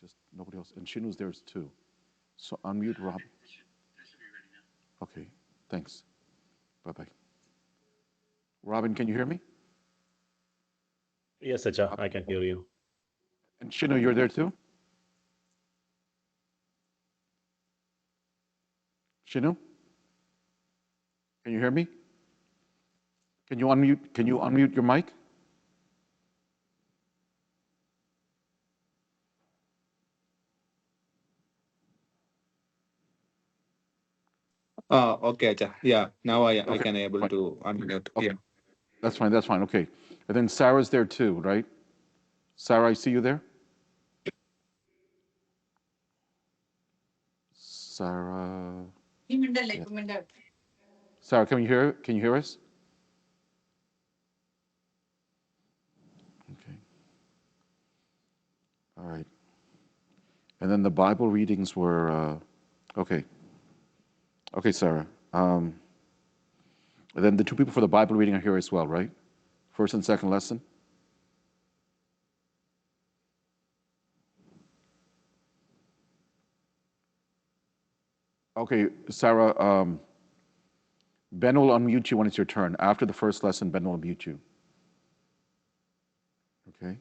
Just nobody else. And Shinu's there too. So unmute Rob. Okay, thanks. Bye bye. Robin, can you hear me? Yes, Acha, I can hear you. And Shinu, you're there too? Shinu, can you hear me? Can you unmute your mic? Okay, Acha. Yeah, now I Okay, can able fine. to unmute. Okay, Yeah. that's fine. That's fine. Okay. And then Sarah's there too, right? Sarah, I see you there. Sarah. Yeah. Sarah, can you hear us? Okay. All right. And then the Bible readings were okay. Okay, Sarah. And then the two people for the Bible reading are here as well, right? First and second lesson. Okay, Sarah. Ben will unmute you when it's your turn. After the first lesson, Ben will mute you. Okay.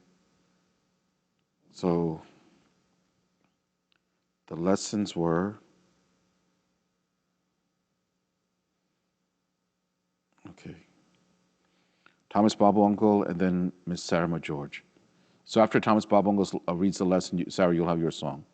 So the lessons were okay. Thomas Bobo Uncle and then Miss Sarah George. So after Thomas Bobo Uncle reads the lesson, Sarah, you'll have your song.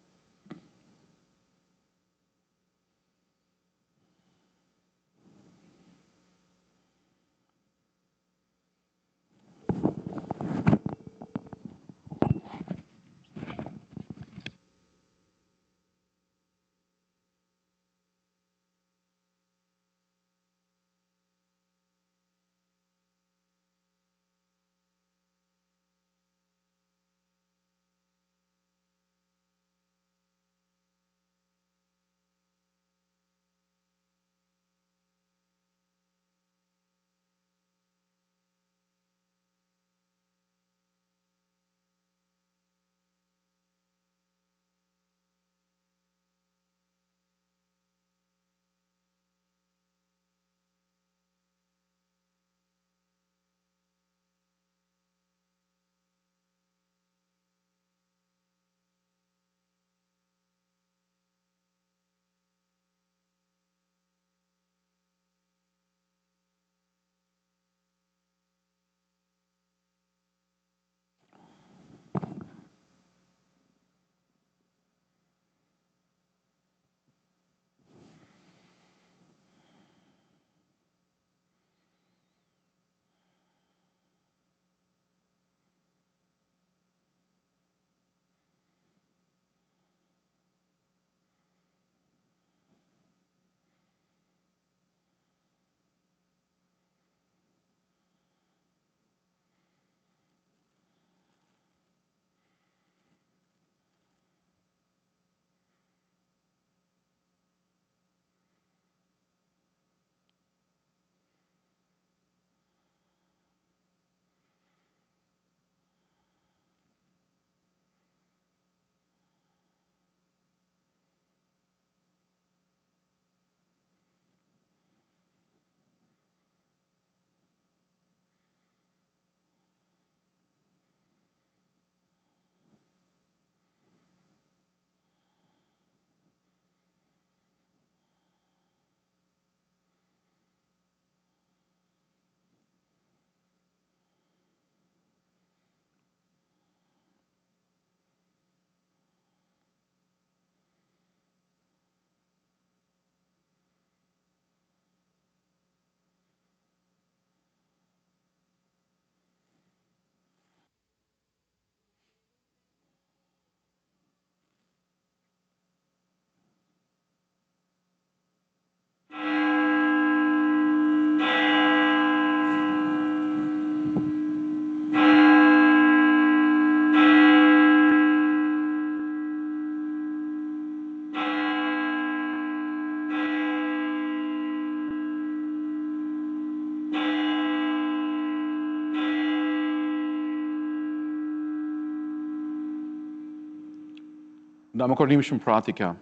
നമുക്കൊരു നിമിഷം പ്രാർത്ഥിക്കാം.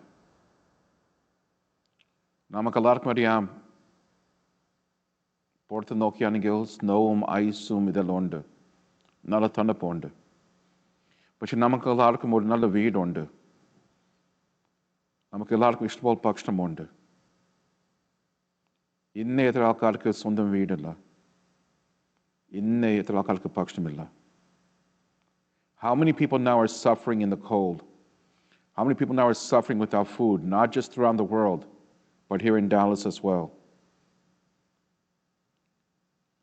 നമുക്കെല്ലാവർക്കും അറിയാം, പുറത്ത് നോക്കിയാണെങ്കിൽ സ്നോവും ഐസും ഇതെല്ലാം ഉണ്ട്, നല്ല തണുപ്പുണ്ട്. പക്ഷെ നമുക്ക് എല്ലാവർക്കും ഒരു നല്ല വീടുണ്ട്, നമുക്ക് എല്ലാവർക്കും ഇഷ്ടംപോലെ ഭക്ഷണമുണ്ട്. ഇന്ന് എത്ര ആൾക്കാർക്ക് സ്വന്തം വീടില്ല, ഇന്ന് എത്ര ആൾക്കാർക്ക് ഭക്ഷണമില്ല. How many people now are suffering in the cold? How many people now are suffering without food, not just around the world, but here in Dallas as well?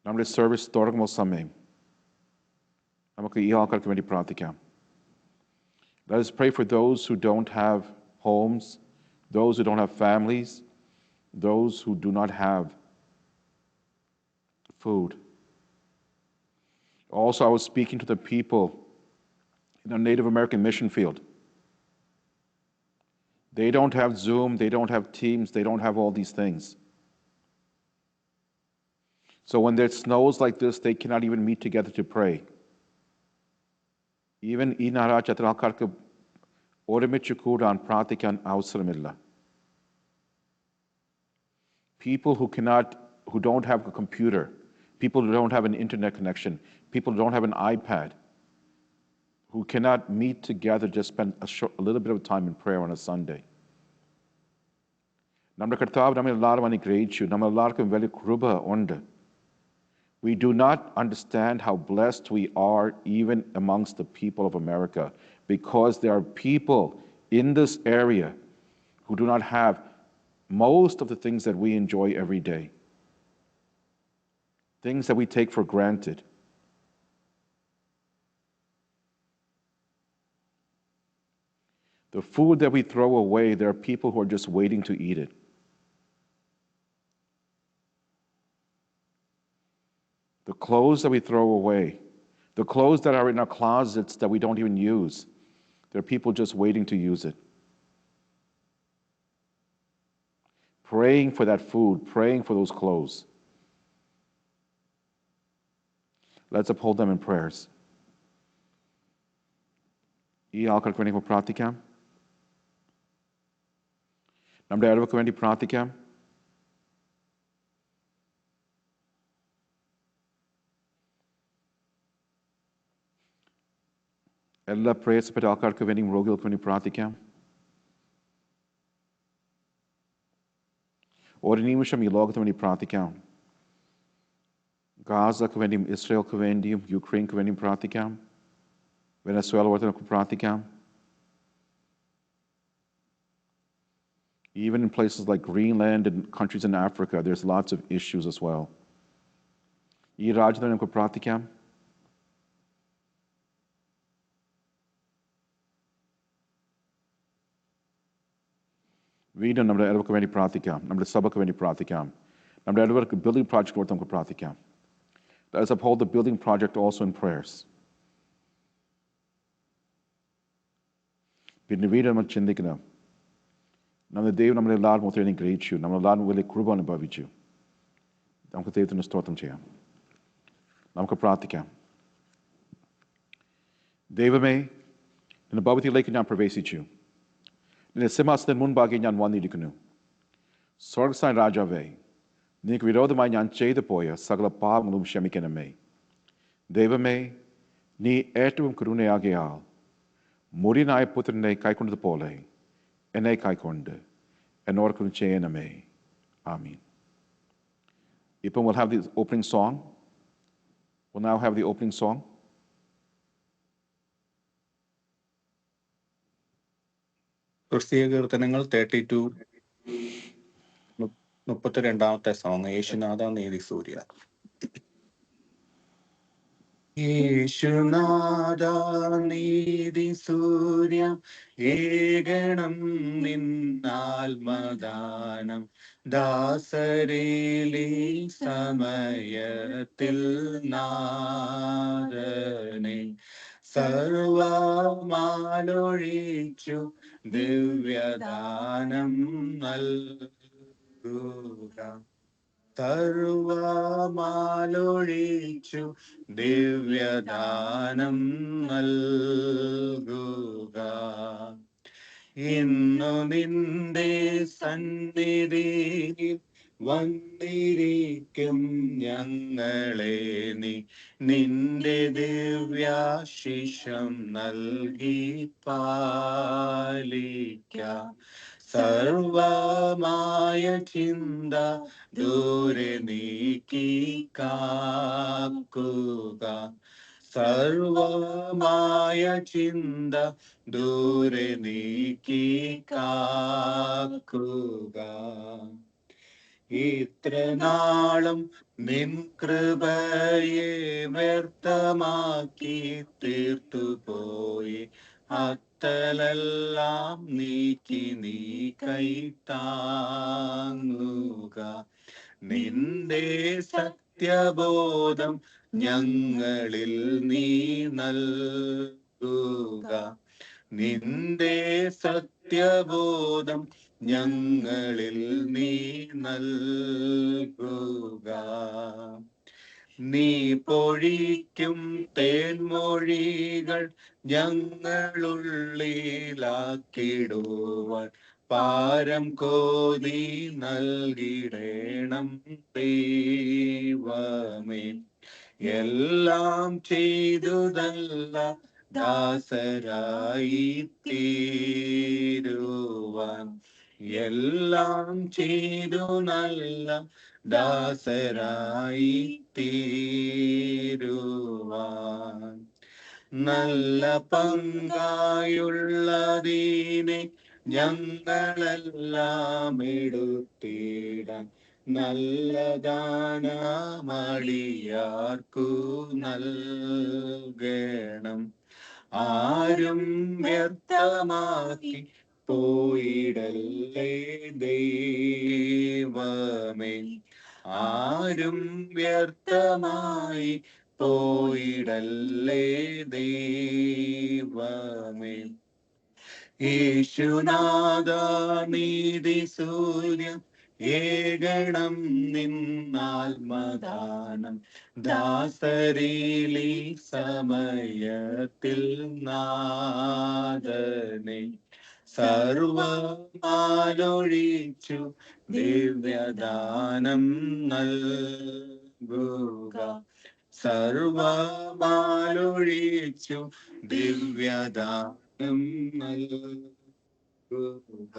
നമ്മുടെ സർവീസ് തുടങ്ങുമ്പോൾ സമയം നമുക്ക് ഈ ആൾക്കാർക്ക് വേണ്ടി പ്രാർത്ഥിക്കാം. Let us pray for those who don't have homes, those who don't have families, those who do not have food. Also, I was speaking to the people in our Native American mission field. They don't have Zoom, they don't have Teams, they don't have all these things. So when there snows like this, they cannot even meet together to pray. Even ഈ ഞായറാഴ്ച ആൾക്കാർക്ക് ഒരുമിച്ച് കൂടാൻ പ്രാർത്ഥിക്കാൻ അവസരമില്ല. People who don't have a computer, people who don't have an internet connection, people who don't have an iPad, who cannot meet together, just spend a little bit of time in prayer on a Sunday. നമ്മുടെ കർത്താവ് നമ്മെ എല്ലാവരും അനുഗ്രഹിച്ചു, നമ്മൾ എല്ലാവർക്കും വലിയ കൃപ ഉണ്ട്. We do not understand how blessed we are even amongst the people of America, because there are people in this area who do not have most of the things that we enjoy every day, things that we take for granted. The food that we throw away, there are people who are just waiting to eat it. The clothes that we throw away, the clothes that are in our closets that we don't even use, there are people just waiting to use it. Praying for that food, praying for those clothes. Let's uphold them in prayers. ഈ ആൾക്കാർക്ക് വേണ്ടി പ്രാർത്ഥിക്കാം. നമ്മുടെ അയൽവർക്ക് വേണ്ടി പ്രാർത്ഥിക്കാം. എല്ലാ പ്രയാസപ്പെട്ട ആൾക്കാർക്ക് വേണ്ടിയും രോഗികൾക്ക് വേണ്ടി പ്രാർത്ഥിക്കാം. ഒരു നിമിഷം ഈ ലോകത്തിന് വേണ്ടി പ്രാർത്ഥിക്കാം. ഗാസക്ക് വേണ്ടിയും ഇസ്രയേൽക്ക് വേണ്ടിയും യുക്രൈൻക്ക് വേണ്ടിയും പ്രാർത്ഥിക്കാം. വെനസ്വേല പോലത്തെ പ്രാർത്ഥിക്കാം. Even in places like Greenland and countries in Africa, there's lots of issues as well. ഈ രാജ്യത്ത് നമുക്ക് പ്രാർത്ഥിക്കാം. വീണ്ടും നമ്മുടെ അയൽവർക്ക് വേണ്ടി പ്രാർത്ഥിക്കാം, നമ്മുടെ സഭയ്ക്ക് വേണ്ടി പ്രാർത്ഥിക്കാം, നമ്മുടെ അയൽവർക്ക് ബിൽഡിംഗ് പ്രോജക്റ്റ് കൊടുത്ത് നമുക്ക് പ്രാർത്ഥിക്കാം. Let us uphold the building project also in prayers. പിന്നെ വീണ്ടും നമ്മൾ ചിന്തിക്കണം, നമ്മുടെ ദൈവം നമ്മളെല്ലാവരും ഒത്തിരി അനുഗ്രഹിച്ചു, നമ്മളെല്ലാവരും വലിയ കൃപ അനുഭവിച്ചു. നമുക്ക് ദൈവത്തിന് സ്തോത്രം ചെയ്യാം. നമുക്ക് പ്രാർത്ഥിക്കാം. ദൈവമേ, നിന്റെ ഭവനത്തിലേക്ക് ഞാൻ പ്രവേശിച്ചു, നിന്റെ സിംഹാസനത്തിന് മുൻപാകെ ഞാൻ വന്നിരിക്കുന്നു. സ്വർഗസ്ഥനായ രാജാവേ, നിനക്ക് വിരോധമായി ഞാൻ ചെയ്തു പോയ സകല പാപങ്ങളും ക്ഷമിക്കണമേ. ദൈവമേ, നീ ഏറ്റവും കരുണയാകിയാൽ മുടിയനായ പുത്രനെ കൈക്കൊണ്ടതുപോലെ എന്നെ കൈക്കൊണ്ട് എന്നോട് കരുണ ചെയ്യണമേ. ആമീൻ. ഇപ്പം we'll have the opening song. We'll now have the opening song. ക്രിസ്തീയ കീർത്തനങ്ങൾ 32 32ാമത്തെ സോങ്, യേശുനാഥ നീതി സൂര്യ. യേശുനാഥ നീതി സൂര്യ, ഏകണം നിന്നാത്മദാനം ദാസരിലീ സമയത്തിൽ നാദനെ സർവമാലൊഴിച്ചു ദിവ്യദാനം നൽകുക. സർവമാലൊഴിച്ചു ദിവ്യദാനം നൽകുക. ഇന്നു നിന്റെ സന്നിധിയിൽ വന്നിരിക്കും ഞങ്ങളെ നീ നിന്റെ ദിവ്യാശിഷം നൽകി പാലിക്ക. സർവമായ ചിന്ത ദൂരെ നീക്കി കാക്കുക. സർവമായ ചിന്ത ദൂരെ നീക്കി കാക്കുക. ഇത്ര നാളും നിൻ കൃപയെ വ്യർത്ഥമാക്കി തീർത്തുപോയി. അത്തലെല്ലാം നീക്കി നീ കൈത്താങ്ങുക. നിന്റെ സത്യബോധം ഞങ്ങളിൽ നീ നൽകുക. നിന്റെ സത്യബോധം ഞങ്ങളിൽ നീ നൽകുക. നീ പൊഴിക്കും തേൻമൊഴികൾ ഞങ്ങളുള്ളിലാക്കിടുവാൻ പാരം കോതി നൽകിടേണം ദൈവമേ. എല്ലാം ചെയ്തുതല്ല ദാസരായി തീരുവാൻ. എല്ലാം ചെയ്തു നല്ല ദാസരായി തീരുവാൻ. നല്ല പങ്കായുള്ളതിനെ ഞങ്ങളെല്ലാം എടുത്തിടാൻ. നല്ല ദാനമടിയാർക്കു നൽകണം. ആരും വ്യർത്ഥമാക്കി പോയിടല്ലേ ദൈവമേ. ആരും വ്യർത്ഥമായി പോയിടല്ലേ ദൈവമേ. യേശുനാഥ നീതി സൂര്യൻ ഏകണം നിന്നാത്മദാനം ദാസരീലി സമയത്തിൽ നാദനെ. സർവമാലൊഴിച്ചു ദിവ്യദാനം നൽകുക. സർവമാലൊഴിച്ചു ദിവ്യദാനം നൽകുക.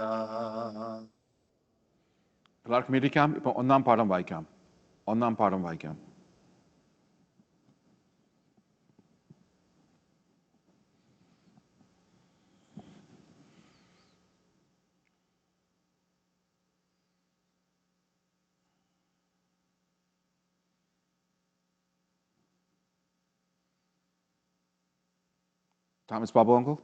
എല്ലാവർക്കും ഇരിക്കാം. ഇപ്പൊ ഒന്നാം പാഠം വായിക്കാം. ഒന്നാം പാഠം വായിക്കാം. Thomas Babu Uncle.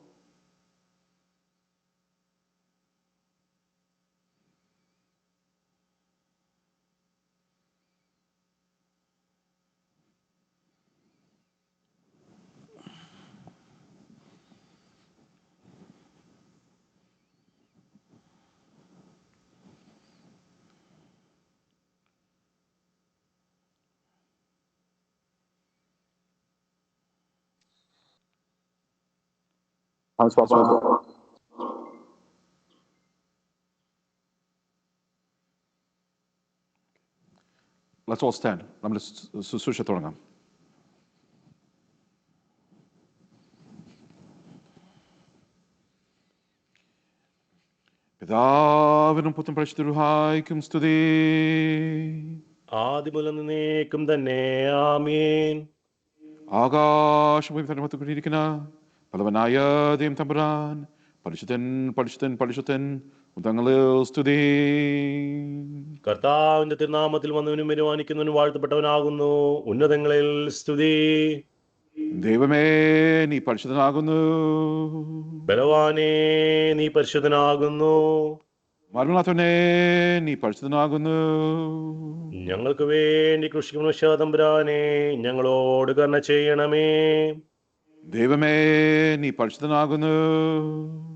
Thomas Babu Uncle. Let's all stand. നമ്മൾ ശുശ്രൂഷ തുടങ്ങാം. പിതാവിനും പുത്രനും പരിശുദ്ധ റൂഹായ്ക്കും സ്തുതി. ആദിമുതൽ എന്നേക്കും തന്നെ ആമേൻ. ആകാശഭൂമി തന്നിരിക്കുന്ന പലവനായ ദൈവം തമ്പുരാൻ പരിശുദ്ധൻ പരിശുദ്ധൻ പരിശുദ്ധൻ ഉദങ്ങളിൽ സ്തുതി. കർത്താവിന്റെ തിരുനാമത്തിൽ വന്നവനും വരുമാനിക്കുന്നവനും വാഴ്ത്തപ്പെട്ടവനാകുന്നു. ഉന്നതങ്ങളിൽ സ്തുതി. ദൈവമേ നീ പരിശുദ്ധനാകുന്നു. ബലവാനേ നീ പരിശുദ്ധനാകുന്നു. മരണാഥനെ നീ പരിശുദ്ധനാകുന്നു. ഞങ്ങൾക്ക് വേണ്ടി കൃഷിക്കുന്ന തമ്പുരാനെ ഞങ്ങളോട് കരുണ ചെയ്യണമേ. ദൈവമേ നീ പരിശുദ്ധനാകുന്നു.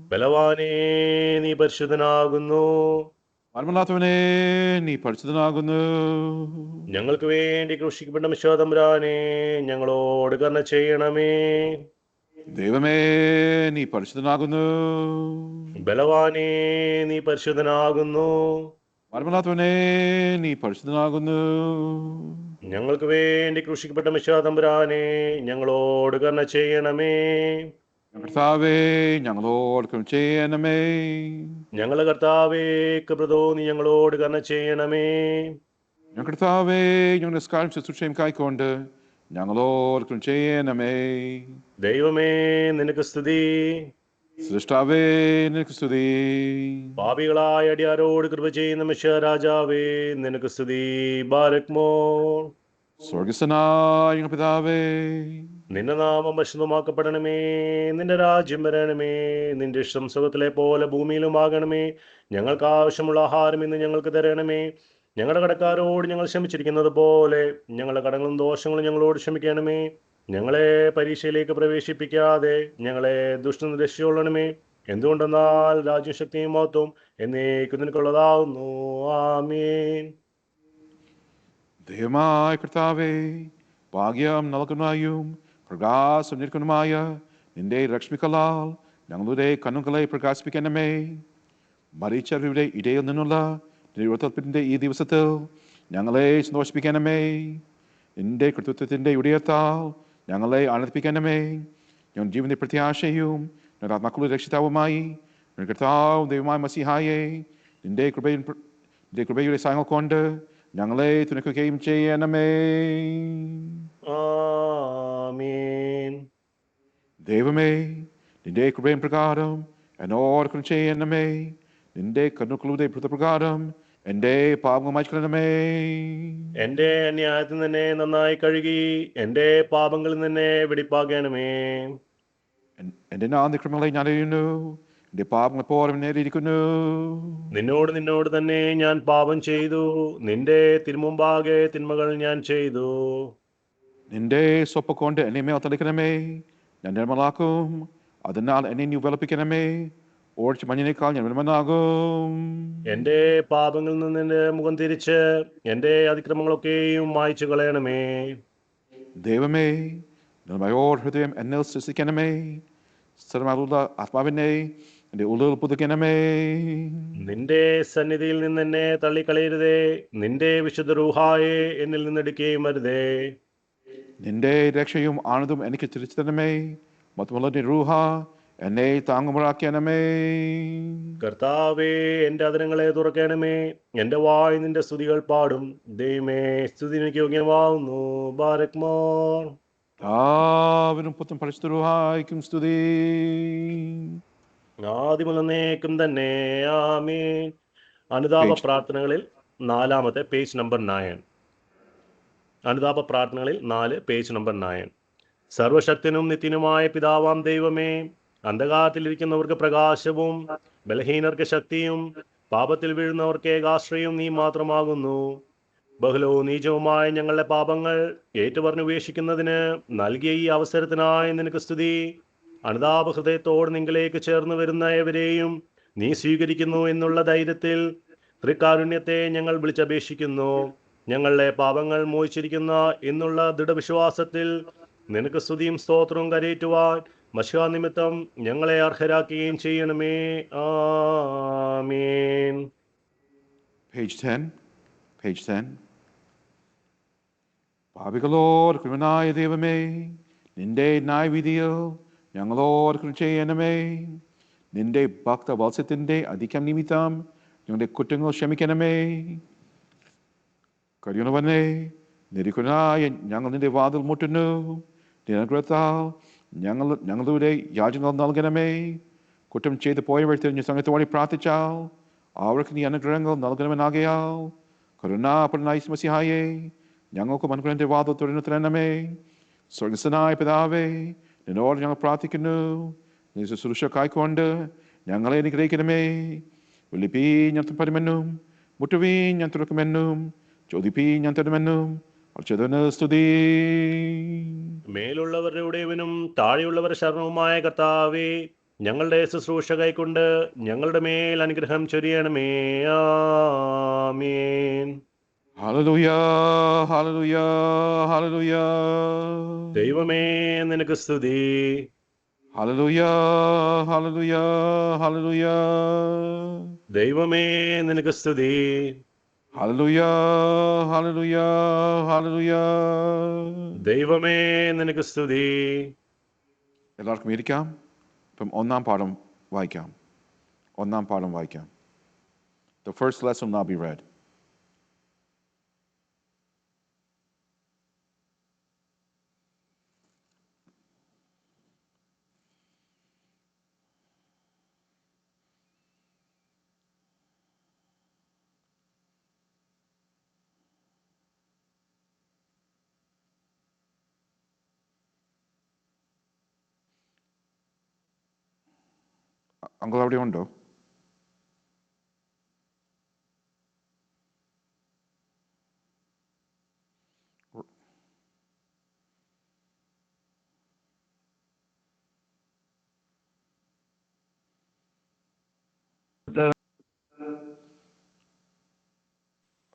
ബലവാനേ നീ പരിശുദ്ധനാകുന്നു. മരണാഥനെ നീ പരിശുദ്ധനാകുന്നു. ഞങ്ങൾക്ക് വേണ്ടി കൃഷിക്കപ്പെട്ട തമ്പുരാനെ ഞങ്ങളോട് കരുണ ചെയ്യണമേ. ദൈവമേ നീ പരിശുദ്ധനാകുന്നു. ബലവാനേ, നീ പരിശുദ്ധനാകുന്നു. പരമനാഥവനേ നീ പരിശുദ്ധനാകുന്നു. ഞങ്ങൾക്ക് വേണ്ടി ക്രൂശിക്കപ്പെട്ട മിശിഹാ തമ്പുരാനെ, ഞങ്ങളോട് കരുണ ചെയ്യണമേ. കർത്താവേ ഞങ്ങളോട് കരുണ ചെയ്യണമേ. ഞങ്ങളുടെ കർത്താവേ, കൃപതോ നീ ഞങ്ങളോട് കരുണ ചെയ്യണമേ. കർത്താവേ ഞങ്ങളുടെ നിസ്കാരം ശുശ്രൂഷയും കായിക്കൊണ്ട് ഞങ്ങളോട് കരുണ ചെയ്യണമേ. ദൈവമേ നിനക്ക് സ്തുതി. സൃഷ്ടാവേ നിനക്ക് സ്തുതി. പാപികളായ അടിയാരോട് കൃപ ചെയ്യുന്ന മിശിഹാ രാജാവേ, നിനക്ക് സ്തുതി. ബാരക്മോർ. സ്വർഗസ്ഥനായ ഞങ്ങളുടെ പിതാവേ, നിന്റെ നാമം പരിശുദ്ധമാക്കപ്പെടണമേ. നിന്റെ രാജ്യം വരണമേ. നിന്റെ ഇഷ്ടം സ്വർഗ്ഗത്തിലെ പോലെ ഭൂമിയിലും ആകണമേ. ഞങ്ങൾക്ക് ആവശ്യമുള്ള ആഹാരം ഇന്ന് ഞങ്ങൾക്ക് തരണമേ. ഞങ്ങളുടെ കടക്കാരോട് ഞങ്ങൾ ക്ഷമിച്ചിരിക്കുന്നത് പോലെ ഞങ്ങളുടെ കടങ്ങളും ദോഷങ്ങളും ഞങ്ങളോട് ക്ഷമിക്കണമേ. ഞങ്ങളെ പരീക്ഷയിലേക്ക് പ്രവേശിപ്പിക്കാതെ ഞങ്ങളെ ദുഷ്ടന് രക്ഷിച്ചുകൊള്ളണമേ. എന്തുകൊണ്ടെന്നാൽ രാജ്യം ശക്തിയും മഹത്വവും എന്നേക്കും നിനക്കുള്ളതാവുന്നു. ആമേൻ. ദൈവമായ കർത്താവേ, ഭാഗ്യം നൽകുന്നതായും പ്രകാശം നിൽക്കുന്നതുമായ നിന്റെ രശ്മികളാൽ ഞങ്ങളുടെ കണ്ണുകളെ പ്രകാശിപ്പിക്കണമേ. മരിച്ചവരുടെ ഇടയിൽ നിന്നുള്ള ഉയർത്തൽപ്പിന്റെ ഈ ദിവസത്തിൽ ഞങ്ങളെ സന്തോഷിപ്പിക്കണമേ. നിന്റെ കൃത്യത്വത്തിന്റെ ഉടയത്താൽ ഞങ്ങളെ ആനന്ദിപ്പിക്കണമേ. ഞങ്ങൾ ജീവന്റെ പ്രത്യാശയും ഞങ്ങളുടെ ആത്മാക്കളുടെ രക്ഷിതാവുമായി കർത്താവ് ദൈവമായ മസിഹായെ നിന്റെ കൃപയുടെ സഹായങ്ങൾ കൊണ്ട് ഞങ്ങളെ തുണയ്ക്കുകയും ചെയ്യണമേ. ആമേൻ. ദൈവമേ നിന്റെ കൃപയും പ്രകാരം എന്നോട് കരുണ ചെയ്യണമേ. നിന്റെ കരുണകളുടെ പ്രകാരം എന്റെ പാപങ്ങൾ മായ്ക്കണമേ. എന്റെ അന്യായത്തിൽ നിന്നെ നന്നായി കഴുകി എന്റെ പാപങ്ങളിൽ നിന്നെ വെടിപ്പാക്കണമേ. എന്റെ നാന്ദിക്രമങ്ങളെ ഞാൻ അറിയുന്നു. എന്റെ പാപങ്ങൾ പോലും നേരിയിരിക്കുന്നു. നിന്നോട് തന്നെ ഞാൻ പാപം ചെയ്തു. നിന്റെ തിരുമുമ്പാകെ തിന്മകൾ ഞാൻ ചെയ്തു. നിന്റെ സ്വപ്പ് കൊണ്ട് എന്നെ മേൽ തളിക്കണമേ. ഞാൻ നിർമ്മലാക്കും. അതിനാൽ എന്നെ നീ വെളുപ്പിക്കണമേ. ഓടിച്ച് മഞ്ഞിനേക്കാൾ ഞാൻ വിലമനാകും. എന്റെ പാപങ്ങളിൽ നിന്ന് എന്റെ മുഖം തിരിച്ച് എന്റെ അതിക്രമങ്ങളൊക്കെയും മായ്ച്ചു കളയണമേ. ദൈവമേ നിർമ്മയോട് ഹൃദയം എന്നിൽ സൃഷ്ടിക്കണമേ. സ്ഥിരമായുള്ള ആത്മാവിനെ എന്റെ ഉള്ളിൽ പുതുക്കണമേ. നിന്റെ സന്നിധിയിൽ നിന്ന് എന്നെ തള്ളിക്കളയരുതേ. നിന്റെ വിശുദ്ധ റൂഹായെ എന്നിൽ നിന്നെടുക്കുകയും അരുതേ. നിന്റെ രക്ഷയും ആനന്ദവും എനിക്ക് തിരിച്ചു തരണമേ. മൊത്തമുള്ള റൂഹ എന്നെ താങ്ങുമുറാക്കണമേ. കർത്താവേ, എന്റെ അധരങ്ങളെ തുറക്കണമേ. എന്റെ വായ് നിന്റെ സ്തുതികൾ പാടും. ദൈവമേ, സ്തുതി എനിക്ക് യോഗ്യമാവുന്നു. ബാരക്മോർ. താവിനും പുത്തൻ പരിശുദ്ധ റൂഹായ്ക്കും സ്തുതി. ആദിമുന്നേക്കും തന്നെ. ആമേൻ. അനുതാപ പ്രാർത്ഥനകളിൽ നാലാമത്തെ പേജ് നമ്പർ 9. അനുതാപ പ്രാർത്ഥനകളിൽ 4 പേജ് നമ്പർ 9. സർവശക്തനും നിത്യനുമായ പിതാവാം ദൈവമേ, അന്ധകാരത്തിലിരിക്കുന്നവർക്ക് പ്രകാശവും ബലഹീനർക്ക് ശക്തിയും പാപത്തിൽ വീഴുന്നവർക്ക് ഏകാശ്രയവും നീ മാത്രമാകുന്നു. ബഹുലവും നീചവുമായ ഞങ്ങളുടെ പാപങ്ങൾ ഏറ്റുപറഞ്ഞുപേക്ഷിക്കുന്നതിന് നൽകിയ ഈ അവസരത്തിനായി നിനക്ക് സ്തുതി. അനുതാപ ഹൃദയത്തോട് നിങ്ങളിലേക്ക് ചേർന്ന് വരുന്ന ഏവരെയും നീ സ്വീകരിക്കുന്നു എന്നുള്ള ധൈര്യത്തിൽ തൃക്കാരുണ്യത്തെ ഞങ്ങൾ വിളിച്ചപേക്ഷിക്കുന്നു. ഞങ്ങളുടെ പാപങ്ങൾ മോചിച്ചിരിക്കുന്ന എന്നുള്ള ദൃഢവിശ്വാസത്തിൽ നിനക്ക് സ്തുതിയും സ്തോത്രവും കരയേറ്റുവാൻ മശിഹാ നിമിത്തം ഞങ്ങളെ അർഹരാക്കുകയും ചെയ്യണമേ. ആമേൻ. Page 10. പാപികളോട് കൃപനായ ദൈവമേ, നിന്റെ ന്യായവിധിയിൽ ഞങ്ങളോട് കൃപ ചെയ്യണമേ. നിന്റെ ഭക്തവത്സത്തിന്റെ അധികം നിമിത്തം ഞങ്ങളുടെ കുറ്റങ്ങൾ ക്ഷമിക്കണമേ. കരുണവനെ നിരക്കുനായ ഞങ്ങൾ നിന്റെ വാതിൽ മുട്ടുന്നു. നിനഗ്രഹത്താൽ ഞങ്ങളുടെ യാചനകൾ നൽകണമേ. കുറ്റം ചെയ്ത് പോയവർ തിരിഞ്ഞ് സംഘത്തോടെ പ്രാർത്ഥിച്ചാൽ അവർക്ക് നീ അനുഗ്രഹങ്ങൾ നൽകണമെന്നാകയാൽ കരുണാപരനായ മസിഹായെ ഞങ്ങൾക്ക് അനുഗ്രഹത്തിന്റെ വാതിൽ തുറന്നു തരണമേ. സ്വർഗസ്ഥനായ പിതാവേ, നിന്നോട് ഞങ്ങൾ പ്രാർത്ഥിക്കുന്നു. നീ ശുശ്രൂഷ കായ്ക്കൊണ്ട് ഞങ്ങളെ അനുഗ്രഹിക്കണമേ. വിളിപ്പീ ഞാൻ തരുമെന്നും മുട്ടുവീ ഞാൻ തുറക്കുമെന്നും ചോദിപ്പീ ഞാൻ തരുമെന്നും അർച്ചതന് സ്തുതി. മേലുള്ളവരുടെ ഉടയവനും താഴെയുള്ളവരുടെ ശരണവുമായ കർത്താവേ, ഞങ്ങളുടെ ശുശ്രൂഷ കൈക്കൊണ്ട് ഞങ്ങളുടെ മേൽ അനുഗ്രഹം ചൊരിയണമേ. ആമേൻ. ഹല്ലേലൂയ, ഹല്ലേലൂയ, ഹല്ലേലൂയ. ദൈവമേ നിനക്ക് സ്തുതി. Hallelujah, hallelujah, hallelujah. ദൈവമേ നിനക്ക് സ്തുതി. Hallelujah, hallelujah, hallelujah. ദൈവമേ നിനക്ക് സ്തുതി. എല്ലാവർക്കും ഇരിക്കാം. ഇപ്പം ഒന്നാം പാഠം വായിക്കാം. The first lesson will now be read. Uncle അവിടെ ഉണ്ടോ?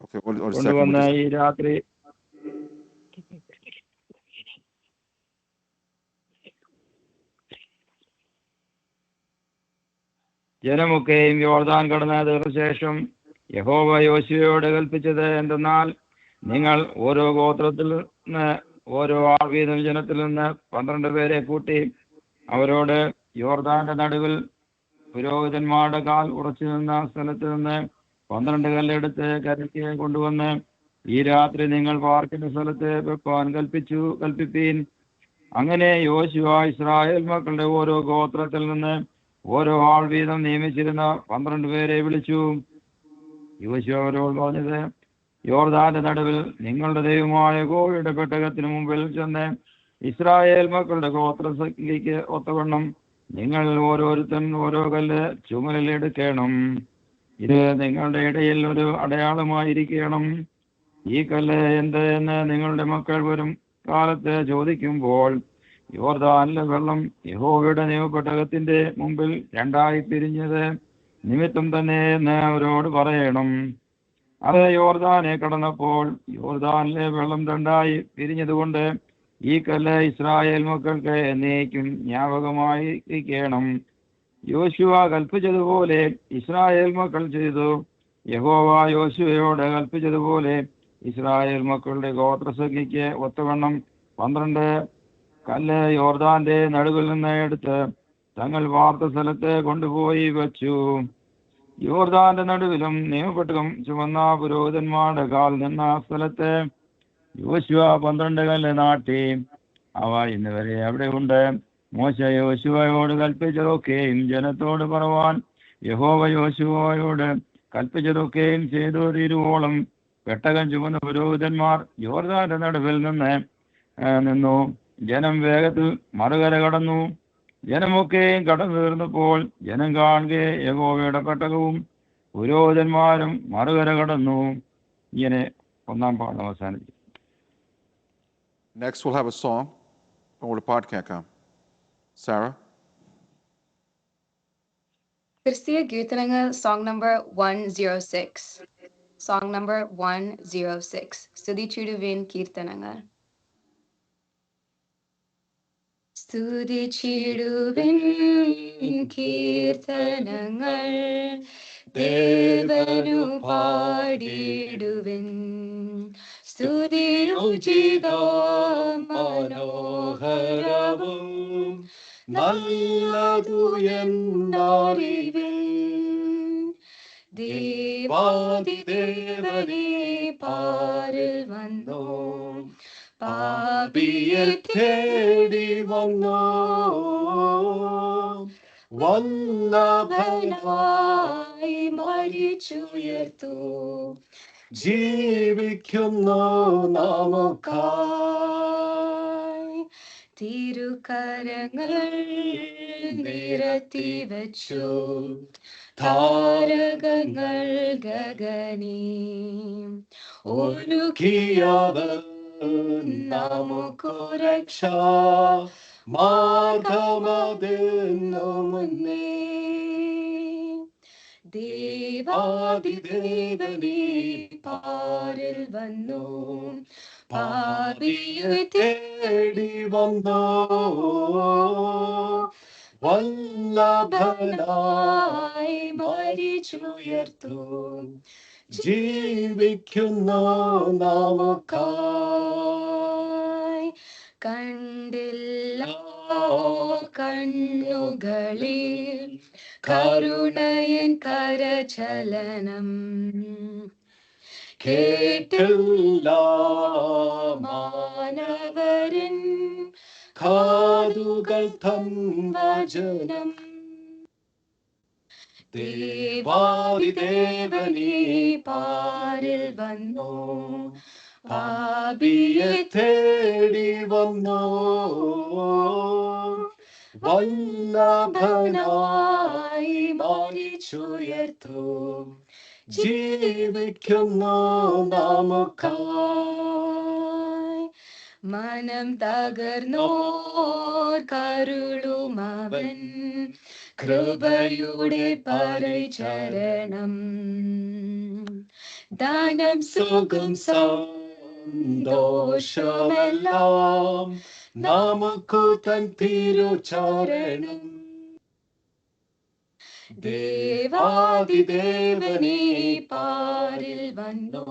Okay, ഒരു second. കൊണ്ടുവന്ന ഈ രാത്രി ജനമൊക്കെയും യോർദാൻ കടന്നതിനു ശേഷം യഹോവ യോശുവയോട് കൽപ്പിച്ചത് എന്തെന്നാൽ, നിങ്ങൾ ഓരോ ഗോത്രത്തിൽ നിന്ന് ഓരോ ആൾ വീതം ജനത്തിൽ നിന്ന് 12 പേരെ കൂട്ടി അവരോട് യോർദാന്റെ നടുവിൽ പുരോഹിതന്മാരുടെ കാൽ ഉറച്ചു നിന്ന സ്ഥലത്ത് നിന്ന് 12 കല്ലെടുത്ത് കരയ്ക്ക് കൊണ്ടുവന്ന് ഈ രാത്രി നിങ്ങൾ പാർക്കുന്ന സ്ഥലത്ത് വെപ്പാൻ കൽപ്പിപ്പീൻ. അങ്ങനെ യോശുവ ഇസ്രായേൽ മക്കളുടെ ഓരോ ഗോത്രത്തിൽ നിന്ന് ഓരോ ആൾ വീതം നിയമിച്ചിരുന്ന 12 പേരെ വിളിച്ചു. യോശുവ അവരോട് പറഞ്ഞത്, യോർദാന്റെ നടുവിൽ നിങ്ങളുടെ ദൈവമായ യഹോവയുടെ പെട്ടകത്തിന് മുമ്പിൽ ചെന്ന് ഇസ്രായേൽ മക്കളുടെ ഗോത്രസംഖ്യയ്ക്ക് ഒത്തവണ്ണം നിങ്ങൾ ഓരോരുത്തൻ ഓരോ കല്ല് ചുമലിലെടുക്കണം. ഇത് നിങ്ങളുടെ ഇടയിൽ ഒരു അടയാളമായിരിക്കണം. ഈ കല്ല് എന്ത് എന്ന് നിങ്ങളുടെ മക്കൾ വരും കാലത്ത് ചോദിക്കുമ്പോൾ യോർദാനിലെ വെള്ളം യഹോവയുടെ നിയമപ്പെട്ടകത്തിന്റെ മുമ്പിൽ 2 പിരിഞ്ഞത് നിമിത്തം തന്നെ എന്ന് അവരോട് പറയണം. അത് യോർദാനെ കടന്നപ്പോൾ യോർദാനിലെ വെള്ളം 2 പിരിഞ്ഞതുകൊണ്ട് ഈ കല്ല് ഇസ്രായേൽ മക്കൾക്ക് എന്നേക്കും ജ്ഞാപകമായിരിക്കണം. യോശുവ കൽപ്പിച്ചതുപോലെ ഇസ്രായേൽ മക്കൾ ചെയ്തു. യഹോവ യോശുവയോട് കൽപ്പിച്ചതുപോലെ ഇസ്രായേൽ മക്കളുടെ ഗോത്രസംഖ്യയ്ക്ക് ഒത്തവണ്ണം 12 കല്ല് യോർദാന്റെ നടുവിൽ നിന്ന് എടുത്ത് തങ്ങൾ വാർത്ത സ്ഥലത്ത് കൊണ്ടുപോയി വച്ചു. യോർദാന്റെ നടുവിലും നിയമപ്പെട്ടകം ചുമന്ന പുരോഹിതന്മാരുടെ കാൽ നിന്ന സ്ഥലത്ത് യോശുവ 12 കല്ല് നാട്ടി. അവ ഇന്ന് വരെ അവിടെ ഉണ്ട്. മോശ യോശുവയോട് കൽപ്പിച്ചതൊക്കെയും ജനത്തോട് പറവാൻ യഹോവ യോശുവയോട് കൽപ്പിച്ചതൊക്കെയും ചെയ്തു തീരുവോളം പെട്ടകം ചുമന്ന പുരോഹിതന്മാർ യോർദാന്റെ നടുവിൽ നിന്നു. ജനം വേഗത്തിൽ മറുകര കടന്നു. ജനമൊക്കെയും കടന്നു തീർന്നപ്പോൾ ജനം കാണുകെ യഹോവയുടെ പെട്ടകവും പുരോഹിതന്മാരും മറുകര കടന്നു. ഇങ്ങനെ ഒന്നാം പാഠം അവസാനിച്ചു. Next we'll have a song. ഒരു പാട്ട് കേൾക്കാം. Sarah? ക്രിസ്തീയ കീർത്തനങ്ങൾ സോങ് നമ്പർ 106. Song number 106. സ്തുതിച്ചിടുവിൻ കീർത്തനങ്ങൾ. സ്തുതിച്ചിടുവിൻ കീർത്തനങ്ങൾ ദേവനു പാടിടുവിൻ. സ്തുതിയുചിതം മനോഹരവും നല്ലതു എന്നറിവിൻ. ദേവാദിദേവനേ പാരിൽ വന്നോ, പാപിയെ തേടി വന്നോ. വല്ലഭനായി മരിച്ചുയർത്തു ജീവിക്കുന്നു നമുക്കായി. തിരുക്കരങ്ങൾ നിരത്തി വച്ചു താരകങ്ങൾ ഗഗനേ. ഒരുക്കിയവർ നമുക്കു രക്ഷ മാർഗമതെന്നു മുന്നേ. ദേവാദിദേവനേ പാരിൽ വന്നു, പാപിയെ തേടി വന്നോ. വല്ലഭനായി മരിച്ചുയർത്തു ജീവിക്കുന്നു നമുക്കായി. കണ്ടില്ല കണ്ണുകളിൽ കരുണയൻ കരചലനം, കേട്ടില്ല മാനവരിൻ കാതുകൾ തൻ വചനം. ദേവാദിദേവനീ പാരിൽ വന്നു പാപിയെ തേടി വന്നു വല്ലഭനായി മരിച്ചുയർത്തു ജീവിക്കുന്നു നമുക്കായി. മനം തകർന്നോർ കരുളുമവൻ കൃപയുടെ പരിചരണം. ദാനം സുഖം സന്തോഷമെല്ലാം നമുക്കു തൻ തിരുചരണം. ദേവാദിദേവനീ പാരിൽ വന്നു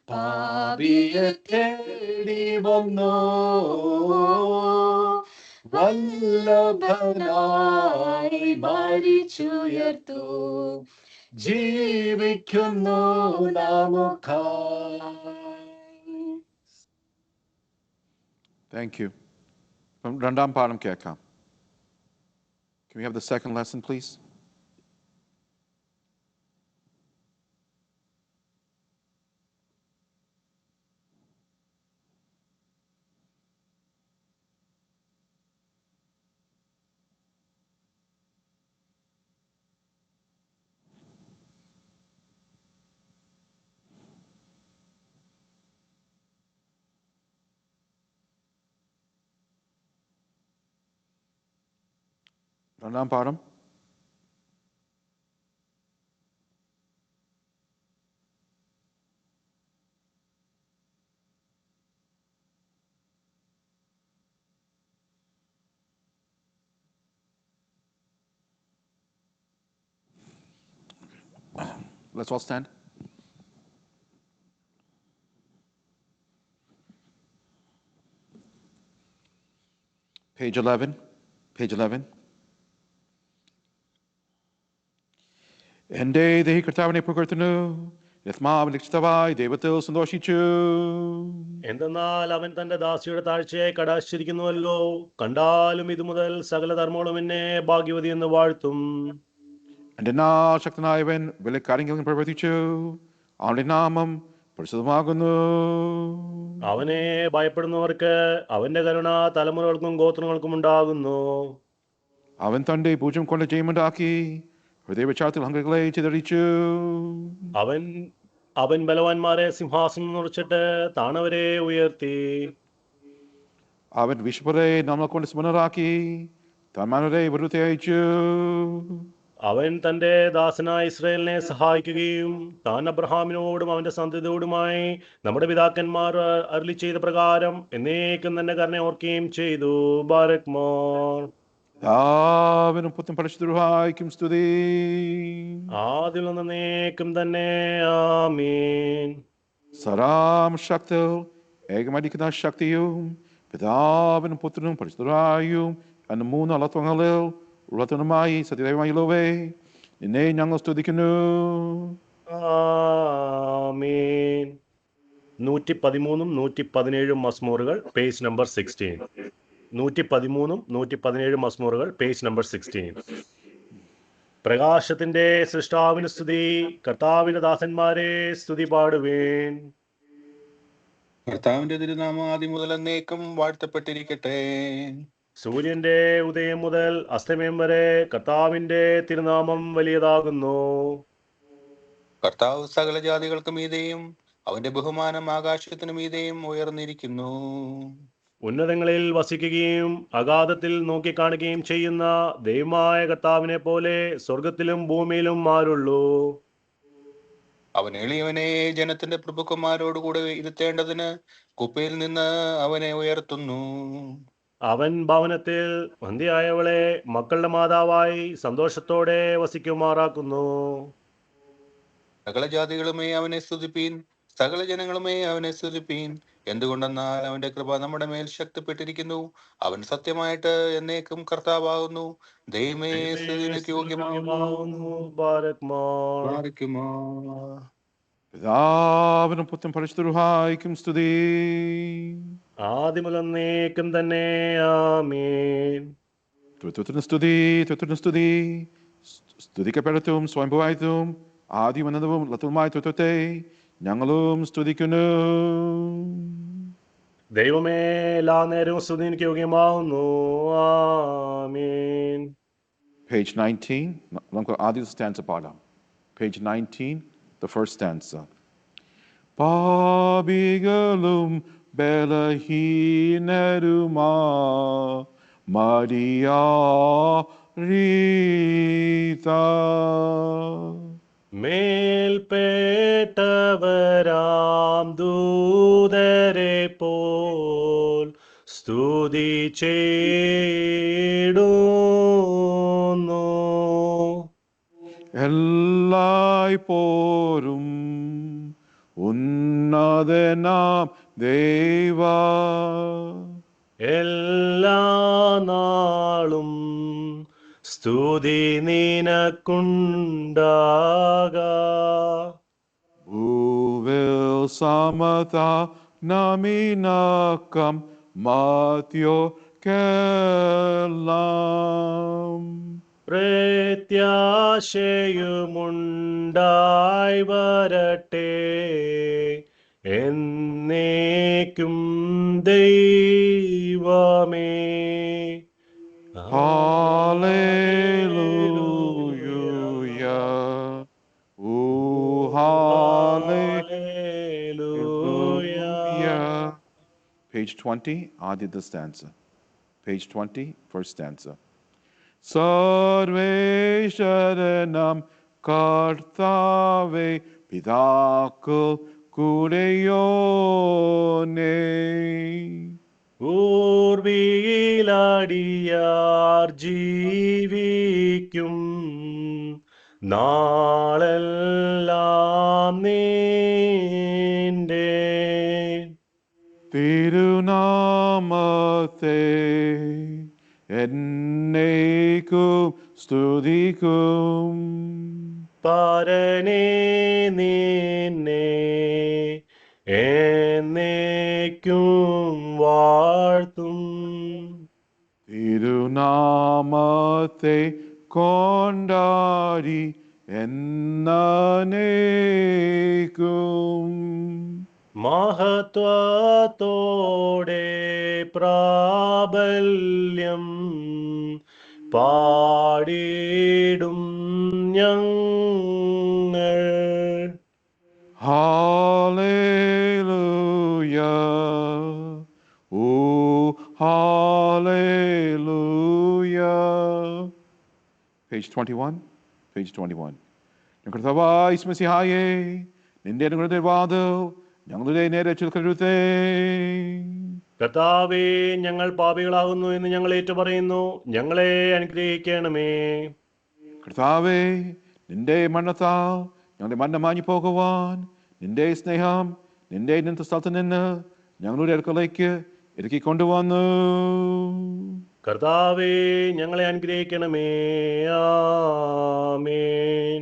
പാപിയെ തേടി വന്നു വല്ലഭനായി മരിച്ചുയർത്തു ജീവിക്കുന്നു നമുക്കായി. Thank you. രണ്ടാം പാഠം കേൾക്കാം. Can we have the second lesson, please? രണ്ടാം പാഠം. Let's all stand. Page 11. Page 11. എൻ്റെ ദേഹി കർത്താവിനെ പുകഴ്ത്തുന്നു, രത്മാവ് രക്ഷിതവായി ദൈവത്തിൽ സന്തോഷിച്ചു. എന്തെന്നാൽ അവൻ തന്റെ ദാസിയുടെ താഴ്ചയെ കടാശിച്ചിരിക്കുന്നുവല്ലോ. കണ്ടാലും ഇതു മുതൽ സകല ധർമ്മങ്ങളും എന്നെ ഭാഗ്യവതി എന്ന് വാഴ്ത്തും. എൻ്റെ ശക്തനായവൻ വലിയ കാര്യങ്ങൾ പ്രവർത്തിച്ചു, അവന്റെ നാമം പരിശുദ്ധമാകുന്നു. അവനെ ഭയപ്പെടുന്നവർക്ക് അവന്റെ കരുണ തലമുറകൾക്കും ഗോത്രങ്ങൾക്കും ഉണ്ടാകുന്നു. അവൻ തന്റെ ഭുജം കൊണ്ട് ജയമുണ്ടാക്കി ഹൃദയവിചാരത്തിൽ ഹംഗങ്ങളെ ചിതറിച്ചു. അവൻ ബലവാന്മാരെ സിംഹാസനം നിറച്ചിട്ട് താണവരെ ഉയർത്തി. അവൻ വിശുദ്ധരെ നമ്മളെ കൊണ്ട് സ്മരണരാക്കി തന്മാനരെ വെറുതെ അയച്ചു. അവൻ തന്റെ ദാസനായ ഇസ്രായേലിനെ സഹായിക്കുകയും താൻ അബ്രഹാമിനോടും അവന്റെ സന്തതിയോടുമായി നമ്മുടെ പിതാക്കന്മാർ അരുളി ചെയ്ത പ്രകാരം എന്നേക്കും തന്നെ കരുണ ഓർക്കുകയും ചെയ്തു. Barak more. അവനും പുത്തൻ പരിശുദ്ധരുഹായിക്കും സ്തുതി. ആദ്യം എന്നേക്കും തന്നെ ആമീൻ. സരാം ശക്തി ഏകമടിക്കുന്ന ശക്തിയും പിതാവിനും പുത്രനും പരിശുദ്ധരായും എന്ന മൂന്ന് അളത്വങ്ങളിൽ ഉള്ളതനുമായി സത്യദൈവമായുള്ളവേ, നിന്നെ ഞങ്ങൾ സ്തുതിക്കുന്നു. ആമീൻ. 113 117 മസ്മൂറുകൾ, പേജ് നമ്പർ 16. 113 117 മസ്മൂറുകൾ, പേജ് നമ്പർ 16. പ്രകാശത്തിന്റെ സൃഷ്ടാവിന് സ്തുതി, കർത്താവിന്റെ ദാസന്മാരെ സ്തുതി പാടുവേൻ. കർത്താവിന്റെ തിരുനാമം ആദ്യം മുതൽ എന്നേക്കും വാഴ്ത്തപ്പെട്ടിരിക്കട്ടെ. സൂര്യന്റെ ഉദയം മുതൽ അസ്തമയം വരെ കർത്താവിന്റെ തിരുനാമം വലിയതാകുന്നു. കർത്താവ് സകല ജാതികൾക്ക് മീതെയും അവന്റെ ബഹുമാനം ആകാശത്തിനു മീതെയും ഉയർന്നിരിക്കുന്നു. ഉന്നതങ്ങളിൽ വസിക്കുകയും അഗാധത്തിൽ നോക്കിക്കാണുകയും ചെയ്യുന്ന ദൈവമായ കർത്താവിനെ പോലെ സ്വർഗത്തിലും ഭൂമിയിലും ആരുള്ളൂ. അവൻ എളിയവനെ ജനത്തിന്റെ പ്രഭുക്കന്മാരോടുകൂടെ ഇരുത്തേണ്ടതിന് കുപ്പയിൽ നിന്ന് അവനെ ഉയർത്തുന്നു. അവൻ ഭവനത്തിൽ വന്ധ്യയായവളെ മക്കളുടെ മാതാവായി സന്തോഷത്തോടെ വസിക്കുമാറാക്കുന്നു. സകല ജാതികളുമേ അവനെ സ്തുതിപ്പീൻ, സകല ജനങ്ങളുമേ അവനെ സ്തുതിപ്പീൻ. എന്തുകൊണ്ടെന്നാൽ അവന്റെ കൃപ നമ്മുടെ മേൽ ശക്തിപ്പെട്ടിരിക്കുന്നു. അവൻ സത്യമായിട്ട് എന്നേക്കും കർത്താവാകുന്നു. ദൈവമേ സ്തുതിക്ക് യോഗ്യമാകുന്നു. ബാരക്മാർ. പിതാവിനും പുത്രനും പരിശുദ്ധരുഹായിക്കും സ്തുതി. ആദിമുതന്നേക്കും തന്നെ ആമേൻ. ത്രിത്വത്തിന് സ്തുതി, ത്രിത്വത്തിന് സ്തുതി. സ്തുതിക്കപ്പെടത്തും സ്വയംഭവായിട്ടും ആദ്യം എന്നതും ലത്തുമായ ത്രിത്വത്തെ ഞങ്ങളും സ്തുതിക്കുന്നു. ദൈവമേ എല്ലാ നേരവും സ്തുതിക്ക് യോഗ്യമാകുന്നു. ആമേൻ. Page 19, നമുക്ക് ആദ്യ സ്റ്റാൻസ പാടാം. Page 19, the first stanza. പാപികളും ബലഹീനരുമാ മരിയാരീതാ മേൽപ്പെട്ടവരാം ദൂതരെ പോൽ സ്തുതി ചെയ്ടുന്നു. എല്ലായ്പ്പോഴും ഉന്നതനാം ദൈവ എല്ലാ നാളും സ്തുതി നിനക്കുണ്ടാക. ഭൂവിൽ സമത നമിനക്കം മാത്യോക്കെല്ലാം പ്രത്യാശയുമുണ്ടായി വരട്ടെ എന്നേക്കും ദൈവമേ. Hallelujah. Oh, hallelujah. Page 20, ആദ്യത്തെ stanza. Page 20, first stanza. സർവേശ്വരനാം കർത്താവേ പിതാക്കൾ കൂടെയോനേ പൂർവിയിലടിയാർ ജീവിക്കും നാളെല്ലാം നിന്റെ തിരുനാമത്തെ എന്നേക്കും സ്തുതിക്കും. പരനേ നിന്നെ എന്നേക്കും വാഴ്ത്തും. തിരുനാമത്തെ കൊണ്ടാടി എന്നേക്കും. മഹത്വത്തോടെ പ്രാബല്യം പാടിടും ഞങ്ങൾ. Hallelujah. Oh, hallelujah. Page 21. Page 21. കർത്താവായ മിശിഹായേ, നിന്റെ അനുഗ്രഹത്തിന്റെ വാതിൽ ഞങ്ങളുടെ നേരെ ചുരുക്കരുതേ. കർത്താവേ, ഞങ്ങൾ പാപികളാകുന്നു എന്ന് ഞങ്ങൾ ഏറ്റുപറയുന്നു. ഞങ്ങളെ അനുഗ്രഹിക്കണമേ. കർത്താവേ, നിന്റെ മരണത്താൽ ഞങ്ങളുടെ മരണം മാഞ്ഞു പോകുവാൻ നിന്റെ സ്നേഹം നിന്റെ നിന്ന സ്ഥലത്ത് നിന്ന് ഞങ്ങളുടെ അടുക്കളയ്ക്ക് ഇറക്കി കൊണ്ടുവന്നു. കർത്താവേ, ഞങ്ങളെ അനുഗ്രഹിക്കണമേ. ആമേൻ.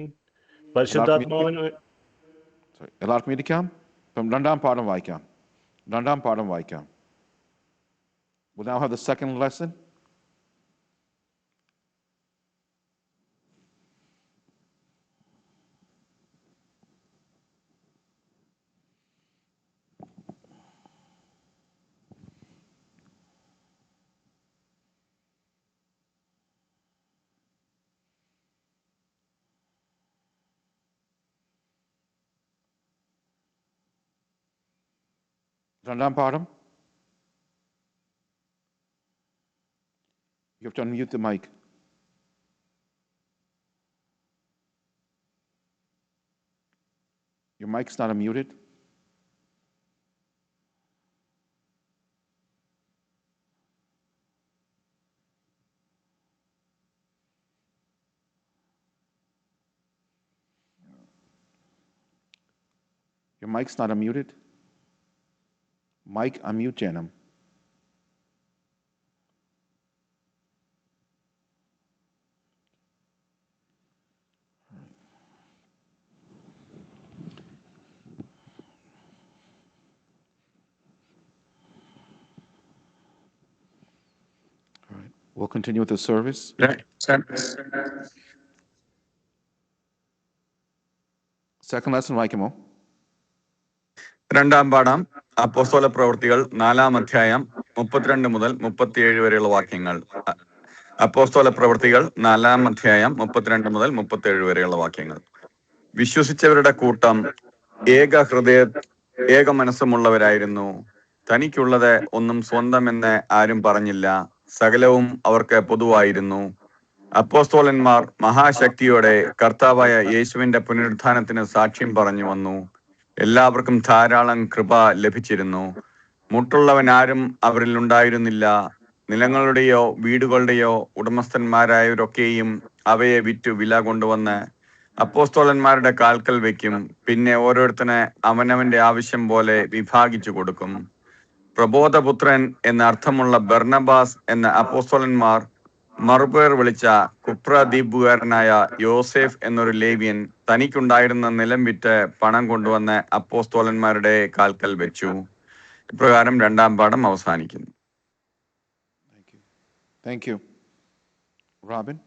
പരിശുദ്ധാത്മാവിന് എല്ലാവർക്കും ഇരിക്കാം. ഇപ്പം രണ്ടാം പാഠം വായിക്കാം. We'll now have the second lesson. രണ്ടാം പാഠം. You have to unmute the mic. Your mic's not unmuted. Your mic's not unmuted. Mic unmute ചെയ്യണം. All right. We'll continue with the service. Second lesson വായിക്കുമോ? രണ്ടാം പാഠം അപ്പോസ്തല പ്രവൃത്തികൾ 4-ാം അധ്യായം 32 മുതൽ 37 വരെയുള്ള വാക്യങ്ങൾ. അപ്പോസ്തല പ്രവൃത്തികൾ 4-ാം അധ്യായം 32 മുതൽ 37 വരെയുള്ള വാക്യങ്ങൾ. വിശ്വസിച്ചവരുടെ കൂട്ടം ഏക മനസ്സുമുള്ളവരായിരുന്നു. തനിക്കുള്ളത് ഒന്നും സ്വന്തമെന്ന് ആരും പറഞ്ഞില്ല. സകലവും അവർക്ക് പൊതുവായിരുന്നു. അപ്പോസ്തോലന്മാർ മഹാശക്തിയോടെ കർത്താവായ യേശുവിന്റെ പുനരുത്ഥാനത്തിന് സാക്ഷ്യം പറഞ്ഞു വന്നു. എല്ലാവർക്കും ധാരാളം കൃപ ലഭിച്ചിരുന്നു. മുട്ടുള്ളവൻ ആരും അവരിൽ ഉണ്ടായിരുന്നില്ല. നിലങ്ങളുടെയോ വീടുകളുടെയോ ഉടമസ്ഥന്മാരായവരൊക്കെയും അവയെ വിറ്റു വില കൊണ്ടുവന്ന് അപ്പോസ്തോലന്മാരുടെ കാൽക്കൽ വയ്ക്കും. പിന്നെ ഓരോരുത്തന് അവനവന്റെ ആവശ്യം പോലെ വിഭാഗിച്ചു കൊടുക്കും. പ്രബോധപുത്രൻ എന്ന അർത്ഥമുള്ള ബർന്നബാസ് എന്ന അപ്പോസ്തോലന്മാർ മറുപേർ വിളിച്ച കുപ്രദ്വീപുകാരനായ യോസേഫ് എന്നൊരു ലേവ്യൻ തനിക്കുണ്ടായിരുന്ന നിലം വിറ്റ് പണം കൊണ്ടുവന്ന് അപ്പോസ്തോലന്മാരുടെ കാൽക്കൽ വെച്ചു. ഇപ്രകാരം രണ്ടാം പാഠം അവസാനിക്കുന്നു. Thank you. Robin?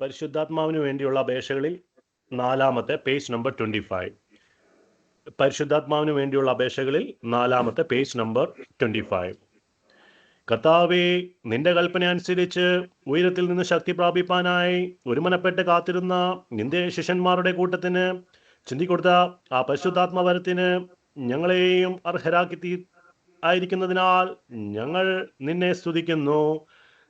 പരിശുദ്ധാത്മാവിന് വേണ്ടിയുള്ള അപേക്ഷകളിൽ 4-ാമത്തെ പേജ് നമ്പർ 25. പരിശുദ്ധാത്മാവിന് വേണ്ടിയുള്ള അപേക്ഷകളിൽ 4-ാമത്തെ പേജ് നമ്പർ 25. കർത്താവേ, നിന്റെ കൽപ്പന അനുസരിച്ച് ഉയരത്തിൽ നിന്ന് ശക്തി പ്രാപിപ്പാനായി ഒരുമനപ്പെട്ട് കാത്തിരുന്ന നിന്റെ ശിഷ്യന്മാരുടെ കൂട്ടത്തിന് ചിന്തിക്കൊടുത്ത ആ പരിശുദ്ധാത്മവരത്തിന് ഞങ്ങളെയും അർഹരാക്കി ആയിരിക്കുന്നതിനാൽ ഞങ്ങൾ നിന്നെ സ്തുതിക്കുന്നു.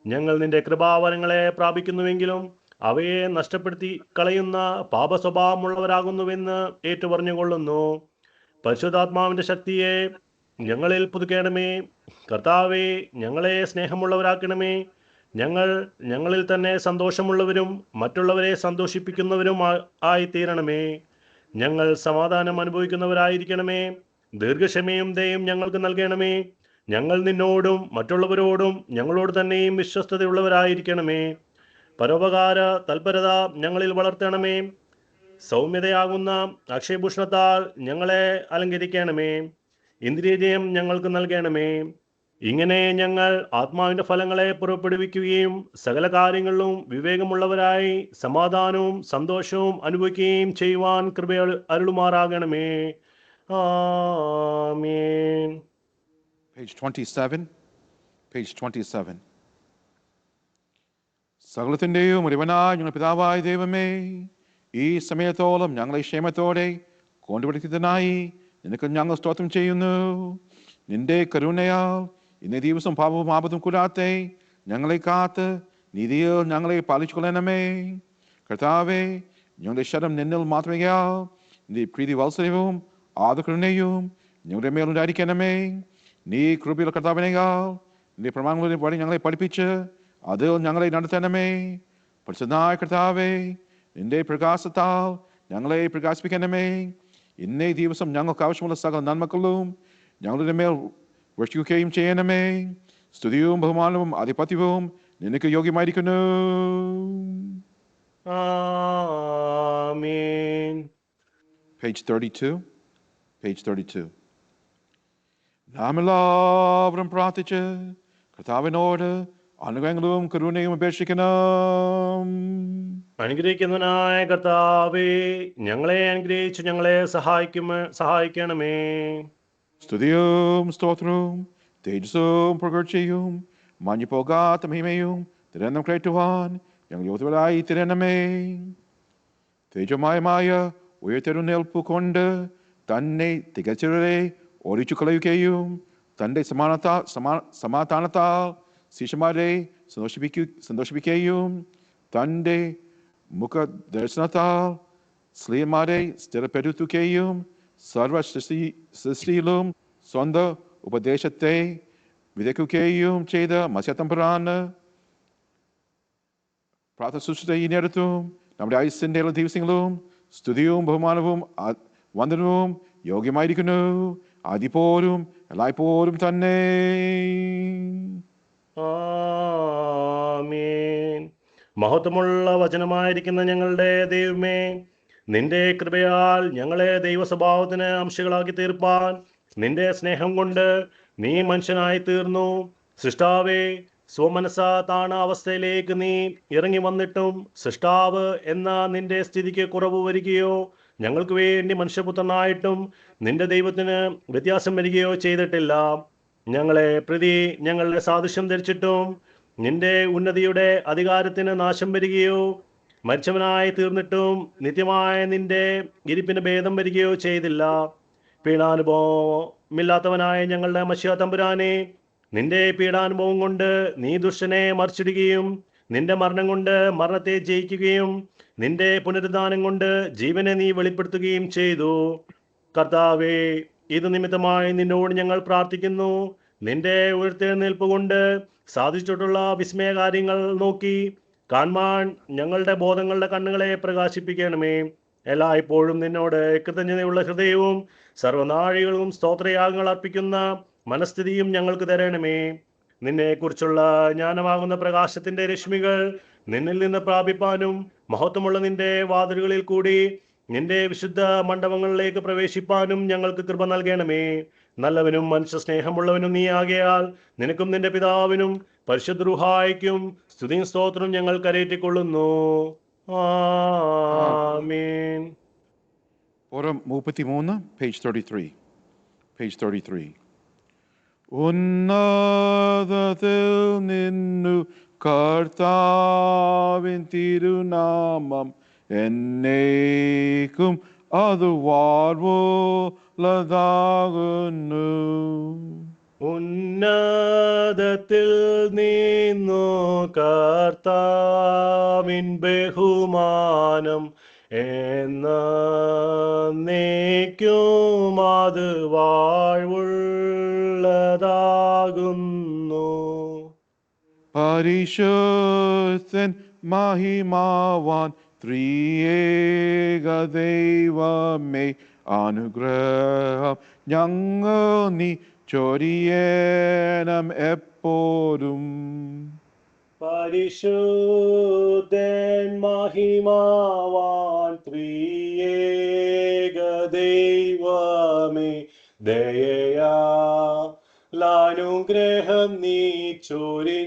ഞങ്ങൾ നിന്റെ കൃപാവരങ്ങളെ പ്രാപിക്കുന്നുവെങ്കിലും അവയെ നഷ്ടപ്പെടുത്തി കളയുന്ന പാപസ്വഭാവമുള്ളവരാകുന്നുവെന്ന് ഏറ്റുപറഞ്ഞുകൊള്ളുന്നു. പരിശുദ്ധാത്മാവിന്റെ ശക്തിയെ ഞങ്ങളിൽ പുതുക്കണമേ. കർത്താവേ, ഞങ്ങളെ സ്നേഹമുള്ളവരാക്കണമേ. ഞങ്ങളിൽ തന്നെ സന്തോഷമുള്ളവരും മറ്റുള്ളവരെ സന്തോഷിപ്പിക്കുന്നവരും ആയിത്തീരണമേ. ഞങ്ങൾ സമാധാനം അനുഭവിക്കുന്നവരായിരിക്കണമേ. ദീർഘക്ഷമയും ദയയും ഞങ്ങൾക്ക് നൽകണമേ. ഞങ്ങൾ നിന്നോടും മറ്റുള്ളവരോടും ഞങ്ങളോട് തന്നെയും വിശ്വസ്തതയുള്ളവരായിരിക്കണമേ. പരോപകാര തൽപരത ഞങ്ങളിൽ വളർത്തണമേ. സൗമ്യതയാകുന്ന അക്ഷയഭൂഷണത്താൽ ഞങ്ങളെ അലങ്കരിക്കണമേ. ഇന്ദ്രിയജയം ഞങ്ങൾക്ക് നൽകണമേ. ഇങ്ങനെ ഞങ്ങൾ ആത്മാവിന്റെ ഫലങ്ങളെ പുറപ്പെടുവിക്കുകയും സകല കാര്യങ്ങളിലും വിവേകമുള്ളവരായി സമാധാനവും സന്തോഷവും അനുഭവിക്കുകയും ചെയ്യുവാൻ കൃപ അരുളുമാറാകണമേ. ആമേൻ. Page 27. Page 27. സകലത്തിൻ്റെയും ഒരുവനായ ഞങ്ങളുടെ പിതാവായ ദൈവമേ, ഈ സമയത്തോളം ഞങ്ങളെ ക്ഷേമത്തോടെ കൊണ്ടുപിടിക്കുന്നതിനായി നിനക്ക് ഞങ്ങൾ സ്തോത്രം ചെയ്യുന്നു. നിന്റെ കരുണയാൽ ഇന്നേ ദിവസം പാപവും ആപത്തും കൂടാതെ ഞങ്ങളെ കാത്ത് നീതിയിൽ ഞങ്ങളെ പാലിച്ചുകൊള്ളണമേ. കർത്താവേ, ഞങ്ങളുടെ ശരം നിന്നിൽ മാത്രമേയാൽ നിന്റെ പ്രീതി വാത്സല്യവും ആദകരുണയും ഞങ്ങളുടെ മേലുണ്ടായിരിക്കണമേ. നീ കൃപയുള്ള കർത്താവിനെയാൽ നിന്റെ പ്രമാണങ്ങളുടെ വഴി ഞങ്ങളെ പഠിപ്പിച്ച് അതിൽ ഞങ്ങളെ നടത്തണമേ. പരിശുദ്ധനായ കർത്താവേ, നിന്റെ പ്രകാശത്താൽ ഞങ്ങളെ പ്രകാശിപ്പിക്കണമേ. ഇന്നേ ദിവസം ഞങ്ങൾക്ക് ആവശ്യമുള്ള സകല നന്മക്കളും ഞങ്ങളുടെ മേൽ വർഷിക്കുകയും ചെയ്യണമേ. സ്തുതിയും ബഹുമാനവും ആധിപത്യവും നിനക്ക് യോഗ്യമായിരിക്കുന്നു. ആമേൻ. Page 32. Page 32. നാം എല്ലാവരും പ്രാർത്ഥിച്ച് കർത്താവിനോട് അനുഗ്രഹങ്ങളും കരുണയും അപേക്ഷിക്കണം. അനുഗ്രഹിക്കുന്നവനായ കർത്താവേ, ഞങ്ങളെ അനുഗ്രഹിച്ച് ഞങ്ങളെ സഹായിക്കണമേ. സ്തുതിയും സ്തോത്രവും തേജസ്സും പുകഴ്ചയും മഞ്ഞുപോകാത്ത മഹിമയും തിരഞ്ഞം കേട്ടുവാൻ ഞങ്ങൾ യോഗ്യരായി തിരണമേ. തേജോമയമായ ഉയർത്തെഴുന്നേൽപ്പ് കൊണ്ട് തന്നെ തികച്ചവരെ ഓടിച്ചു കളയുകയും തൻ്റെ സമാധാനത്താൽ ശിഷ്യന്മാരെ സന്തോഷിപ്പിക്കുകയും തൻ്റെ മുഖദർശനത്താൽ സ്ത്രീയന്മാരെ സ്ഥിരപ്പെടുത്തുകയും സർവ സൃഷ്ടിയിലും സ്വന്തം ഉപദേശത്തെ വിതയ്ക്കുകയും ചെയ്ത മത്സ്യത്തമ്പുരാന് പ്രാർത്ഥന സൂക്ഷിച്ച ഈ നേരത്തും നമ്മുടെ ആയുസ്സിൻ്റെ എല്ലാ ദിവസങ്ങളും സ്തുതിയും ബഹുമാനവും വന്ദനവും യോഗ്യമായിരിക്കുന്നു, അതിപ്പോലും എല്ലായ്പ്പോഴും തന്നെ. ആമേൻ. മഹത്വമുള്ള വചനമായിരിക്കുന്ന ഞങ്ങളുടെ ദൈവമേ, നിന്റെ കൃപയാൽ ഞങ്ങളെ ദൈവസ്വഭാവത്തിന് അംശങ്ങളാക്കി തീർപ്പാൻ നിന്റെ സ്നേഹം കൊണ്ട് നീ മനുഷ്യനായി തീർന്നു. സൃഷ്ടാവേ, സ്വമനസ താണ അവസ്ഥയിലേക്ക് നീ ഇറങ്ങി വന്നിട്ടും സൃഷ്ടാവ് എന്ന നിന്റെ സ്ഥിതിക്ക് കുറവ് വരികയോ ഞങ്ങൾക്ക് വേണ്ടി മനുഷ്യപുത്രനായിട്ടും നിന്റെ ദൈവത്തിന് വ്യത്യാസം വരികയോ ചെയ്തിട്ടില്ല. ഞങ്ങളെ പ്രതി ഞങ്ങളുടെ സാദൃശ്യം ധരിച്ചിട്ടും നിന്റെ ഉന്നതിയുടെ അധികാരത്തിന് നാശം വരികയോ മരിച്ചവനായി തീർന്നിട്ടും നിത്യമായ നിന്റെ ഇരിപ്പിന് ഭേദം വരികയോ ചെയ്തില്ല. പീഡാനുഭവമില്ലാത്തവനായ ഞങ്ങളുടെ മശിഹ തമ്പുരാനെ, നിന്റെ പീഡാനുഭവം കൊണ്ട് നീ ദുഷ്ടനെ മറിച്ചിടുകയും നിന്റെ മരണം കൊണ്ട് മരണത്തെ ജയിക്കുകയും നിന്റെ പുനരുദ്ധാനം കൊണ്ട് ജീവനെ നീ വെളിപ്പെടുത്തുകയും ചെയ്തു. കർത്താവേ, ഇത് നിമിത്തമായി നിന്നോട് ഞങ്ങൾ പ്രാർത്ഥിക്കുന്നു. നിന്റെ ഉയർത്തെഴുന്നേൽപ്പ് കൊണ്ട് സാധിച്ചിട്ടുള്ള വിസ്മയ കാര്യങ്ങൾ നോക്കി കാണുവാൻ ഞങ്ങളുടെ ബോധങ്ങളുടെ കണ്ണുകളെ പ്രകാശിപ്പിക്കണമേ. എല്ലായ്പ്പോഴും നിന്നോട് കൃതജ്ഞതയുള്ള ഹൃദയവും സർവനാഴികളും സ്തോത്രയാഗങ്ങൾ അർപ്പിക്കുന്ന മനസ്ഥിതിയും ഞങ്ങൾക്ക് തരണമേ. നിന്നെക്കുറിച്ചുള്ള ജ്ഞാനമാകുന്ന പ്രകാശത്തിന്റെ രശ്മികൾ നിന്നിൽ നിന്ന് പ്രാപിപ്പാനും മഹത്വമുള്ള നിന്റെ വാതിലുകളിൽ കൂടി നിന്റെ വിശുദ്ധ മണ്ഡപങ്ങളിലേക്ക് പ്രവേശിപ്പാനും ഞങ്ങൾക്ക് കൃപ നൽകണമേ. നല്ലവനും മനുഷ്യ സ്നേഹമുള്ളവനും നീ ആകയാൽ നിനക്കും നിന്റെ പിതാവിനും പരിശുദ്ധ റൂഹായിക്കും സ്തുതിയും സ്തോത്രവും ഞങ്ങൾ കരയേറ്റിക്കൊള്ളുന്നു. ആമേൻ. Forum 33, page 33. Page 33. ഉന്നതത്തിൽ നിന്നു കർത്താവിൻ തിരുനാമം എന്നേക്കും അത് വാഴ്വുള്ളതാകുന്നു. ഉന്നതത്തിൽ നിന്നു കർത്താവിൻ ബഹുമാനം എന്നേക്കും അത് വാഴ്വുള്ളതാകുന്നു. പരിശുദ്ധൻ മഹിമാവാൻ ത്രിയേക ദൈവമേ, അനുഗ്രഹം ഞങ്ങൾ നീ ചൊരിയണം എപ്പോഴും. പരിശുദ്ധൻ മഹിമാവാൻ ത്രിയേക ദൈവമേ, ദയയാലനുഗ്രഹം നീ ചൊരിഞ്ഞിടണമേ.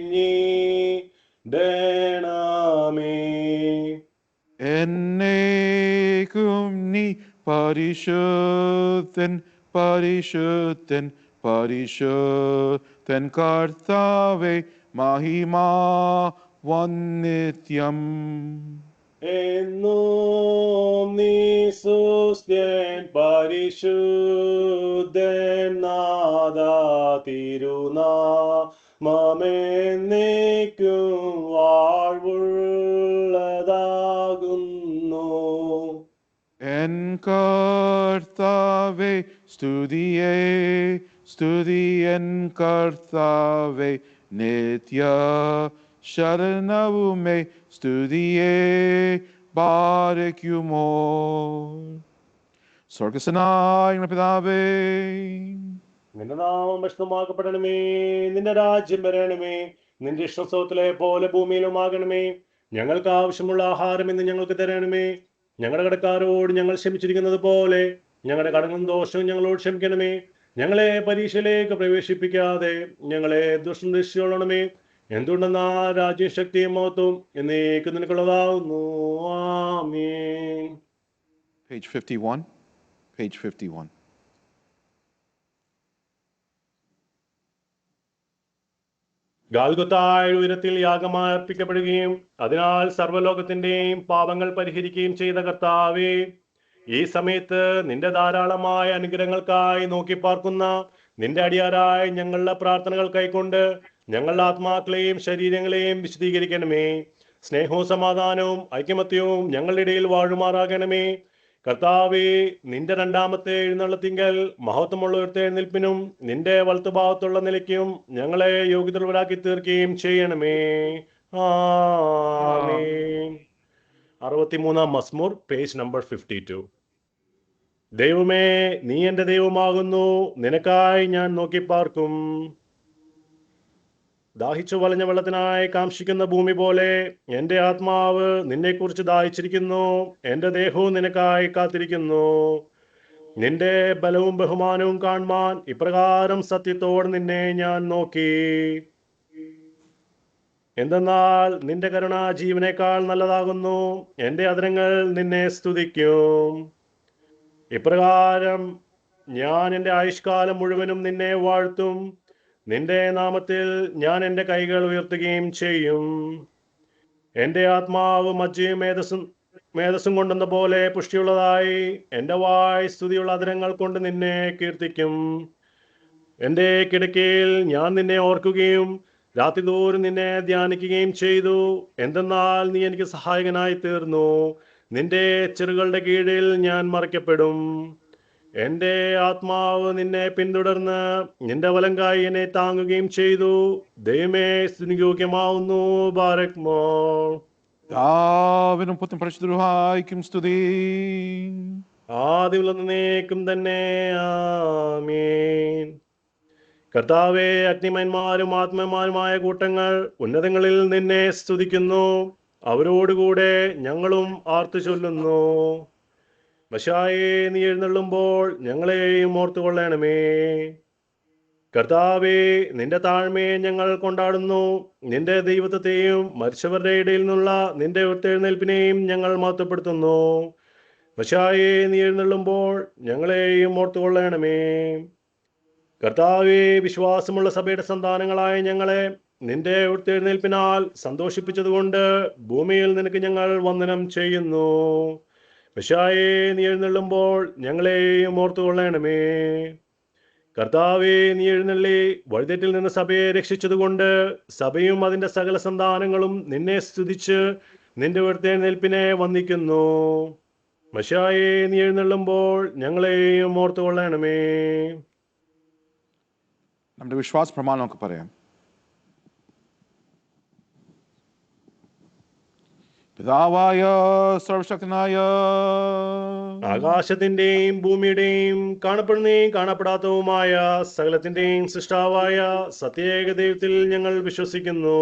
എന്നേക്കും നീ പരിശുദ്ധൻ പരിശുദ്ധൻ പരിശുദ്ധൻ കർത്താവേ, മഹിമാ വന്നിത്യം. എന്നും നീ സുസ്ഥ്യൻ പരിശുദ്ധൻ നാഥാ, തിരുനാമമെന്നേക്കും വാഴ്വുള്ളതാകുന്നു. എൻ കർത്താവേ സ്തുതിയേ സ്തുതി, എൻ കർത്താവേ നിത്യ ശരണവുമേ സ്തുതിയേ ബാരയ്ക്കുമോ. സ്വർഗസ്വനായ ഞങ്ങളുടെ പിതാവേ, നിന്റെ നാമം വിശുദ്ധമാക്കപ്പെടണമേ. നിന്റെ രാജ്യം വരണമേ. നിന്റെ ഇഷ്ടസ്വത്തിലെ പോലെ ഭൂമിയിലുമാകണമേ. ഞങ്ങൾക്ക് ആവശ്യമുള്ള ആഹാരം ഇന്ന് ഞങ്ങൾക്ക് തരണമേ. ഞങ്ങളുടെ കടക്കാരോട് ഞങ്ങൾ ക്ഷമിച്ചിരിക്കുന്നത് പോലെ ഞങ്ങളുടെ കടങ്ങളും ദോഷവും ഞങ്ങളോട് ക്ഷമിക്കണമേ. ഞങ്ങളെ പരീക്ഷയിലേക്ക് പ്രവേശിപ്പിക്കാതെ ഞങ്ങളെ ദുഷ്ടം രക്ഷിച്ചുകൊള്ളണമേ. എന്തുകൊണ്ടെന്നാ രാജ്യം ശക്തിയും മഹത്വവും എന്നേക്കും നിനക്കുള്ളതാവുന്നു. ആമേൻ. page 51, page 51. ഗാൽഗുത്തായ ഉയരത്തിൽ യാഗമായി അർപ്പിക്കപ്പെടുകയും അതിനാൽ സർവ്വലോകത്തിന്റെയും പാപങ്ങൾ പരിഹരിക്കുകയും ചെയ്ത കർത്താവേ, ഈ സമയത്ത് നിന്റെ ധാരാളമായ അനുഗ്രഹങ്ങൾക്കായി നോക്കി പാർക്കുന്ന നിന്റെ അടിയാരായ ഞങ്ങളുടെ പ്രാർത്ഥനകൾ കൈക്കൊണ്ട് ഞങ്ങളുടെ ആത്മാക്കളെയും ശരീരങ്ങളെയും വിശദീകരിക്കണമേ. സ്നേഹവും സമാധാനവും ഐക്യമത്യവും ഞങ്ങളുടെ ഇടയിൽ വാഴുമാറാകണമേ. കർത്താവേ, നിന്റെ രണ്ടാമത്തെ എഴുന്നള്ളത്തിങ്കൽ മഹത്വമുള്ള ഉയർത്തെഴുന്നേൽപ്പിനും നിന്റെ വലത്തുഭാഗത്തുള്ള നിലയ്ക്കും ഞങ്ങളെ യോഗ്യതയുള്ളവരാക്കി തീർക്കുകയും ചെയ്യണമേ. ആമേൻ. 63 മസ്മൂർ, പേജ് നമ്പർ 52. ദൈവമേ, നീ എൻ്റെ ദൈവമാകുന്നു. നിനക്കായി ഞാൻ നോക്കിപ്പാർക്കും. ദാഹിച്ചു വലഞ്ഞ വെള്ളത്തിനായി കാംക്ഷിക്കുന്ന ഭൂമി പോലെ എൻ്റെ ആത്മാവ് നിന്നെക്കുറിച്ച് ദാഹിച്ചിരിക്കുന്നു. എൻ്റെ ദേഹവും നിനക്കായി കാത്തിരിക്കുന്നു. നിന്റെ ബലവും ബഹുമാനവും കാണുവാൻ ഇപ്രകാരം സത്യത്തോടെ നിന്നെ ഞാൻ നോക്കി. എന്തെന്നാൽ നിന്റെ കരുണ ജീവനേക്കാൾ നല്ലതാകുന്നു. എൻ്റെ അധരങ്ങൾ നിന്നെ സ്തുതിക്കും. ഇപ്രകാരം ഞാൻ എൻ്റെ ആയുഷ്കാലം മുഴുവനും നിന്നെ വാഴ്ത്തും. നിന്റെ നാമത്തിൽ ഞാൻ എൻ്റെ കൈകൾ ഉയർത്തുകയും ചെയ്യും. എൻ്റെ ആത്മാവ് മജ്ജയും മേധസ്സും കൊണ്ടെന്ന പോലെ പുഷ്ടിയുള്ളതായി എൻ്റെ വായ് സ്തുതിയുള്ള അധരങ്ങൾ കൊണ്ട് നിന്നെ കീർത്തിക്കും. എൻ്റെ കിടക്കയിൽ ഞാൻ നിന്നെ ഓർക്കുകയും രാത്രി തോറും നിന്നെ ധ്യാനിക്കുകയും ചെയ്തു. എന്തെന്നാൽ നീ എനിക്ക് സഹായകനായി തീർന്നു. നിന്റെ ചെറുകളുടെ കീഴിൽ ഞാൻ മറയ്ക്കപ്പെടും. എൻ്റെ ആത്മാവ് നിന്നെ പിന്തുടർന്ന് നിന്റെ വലങ്കായി എന്നെ താങ്ങുകയും ചെയ്തു. ദൈവമേ, സ്തുതിയോഗ്യമാവുന്നു. Barak more. പിതാവിനും പുത്രനും പരിശുദ്ധരുഹായിക്കും സ്തുതി. ആദ്യമുള്ള നീക്കും തന്നെ. ആമേൻ. കർത്താവേ, അഗ്നിമന്മാരും ആത്മന്മാരുമായ കൂട്ടങ്ങൾ ഉന്നതങ്ങളിൽ നിന്നെ സ്തുതിക്കുന്നു. അവരോടുകൂടെ ഞങ്ങളും ആർത്തു ചൊല്ലുന്നു. മശായേ, നീ എഴുന്നള്ളുമ്പോൾ ഞങ്ങളെയും ഓർത്തുകൊള്ളണമേ. കർത്താവേ, നിന്റെ താഴ്മയെ ഞങ്ങൾ കൊണ്ടാടുന്നു. നിന്റെ ദൈവത്വത്തെയും മരിച്ചവരുടെ ഇടയിൽ നിന്നുള്ള നിന്റെ ഉയർത്തെഴുന്നേൽപ്പിനെയും ഞങ്ങൾ മഹത്വപ്പെടുത്തുന്നു. മശായേ, നീ എഴുന്നള്ളുമ്പോൾ ഞങ്ങളെയും ഓർത്തുകൊള്ളണമേ. കർത്താവേ, വിശ്വാസമുള്ള സഭയുടെ സന്താനങ്ങളായ ഞങ്ങളെ നിന്റെ ഉയർത്തെഴുന്നേൽപ്പിനാൽ സന്തോഷിപ്പിച്ചതുകൊണ്ട് ഭൂമിയിൽ നിനക്ക് ഞങ്ങൾ വന്ദനം ചെയ്യുന്നു. മശായേ, നീ എഴുന്നള്ളുമ്പോൾ ഞങ്ങളെയും ഓർത്തുകൊള്ളണമേ. കർത്താവേ, നീ എഴുന്നള്ളി വഴിതെറ്റിൽ നിന്ന് സഭയെ രക്ഷിച്ചതുകൊണ്ട് സഭയും അതിന്റെ സകല സന്താനങ്ങളും നിന്നെ സ്തുതിച്ച് നിന്റെ ഉയർത്തെഴുന്നേൽപ്പിനെ വന്ദിക്കുന്നു. മശായേ, നീ എഴുന്നള്ളുമ്പോൾ ഞങ്ങളെയും ഓർത്തുകൊള്ളണമേ. നമ്മുടെ വിശ്വാസ പ്രമാണം നമുക്ക് പറയാം. പിതാവായ സർവശക്തനായ ആകാശത്തിന്റെയും ഭൂമിയുടെയും കാണപ്പെടുന്നതും കാണപ്പെടാത്തതുമായ സകലത്തിന്റെയും സൃഷ്ടാവായ സത്യേക ദൈവത്തിൽ ഞങ്ങൾ വിശ്വസിക്കുന്നു.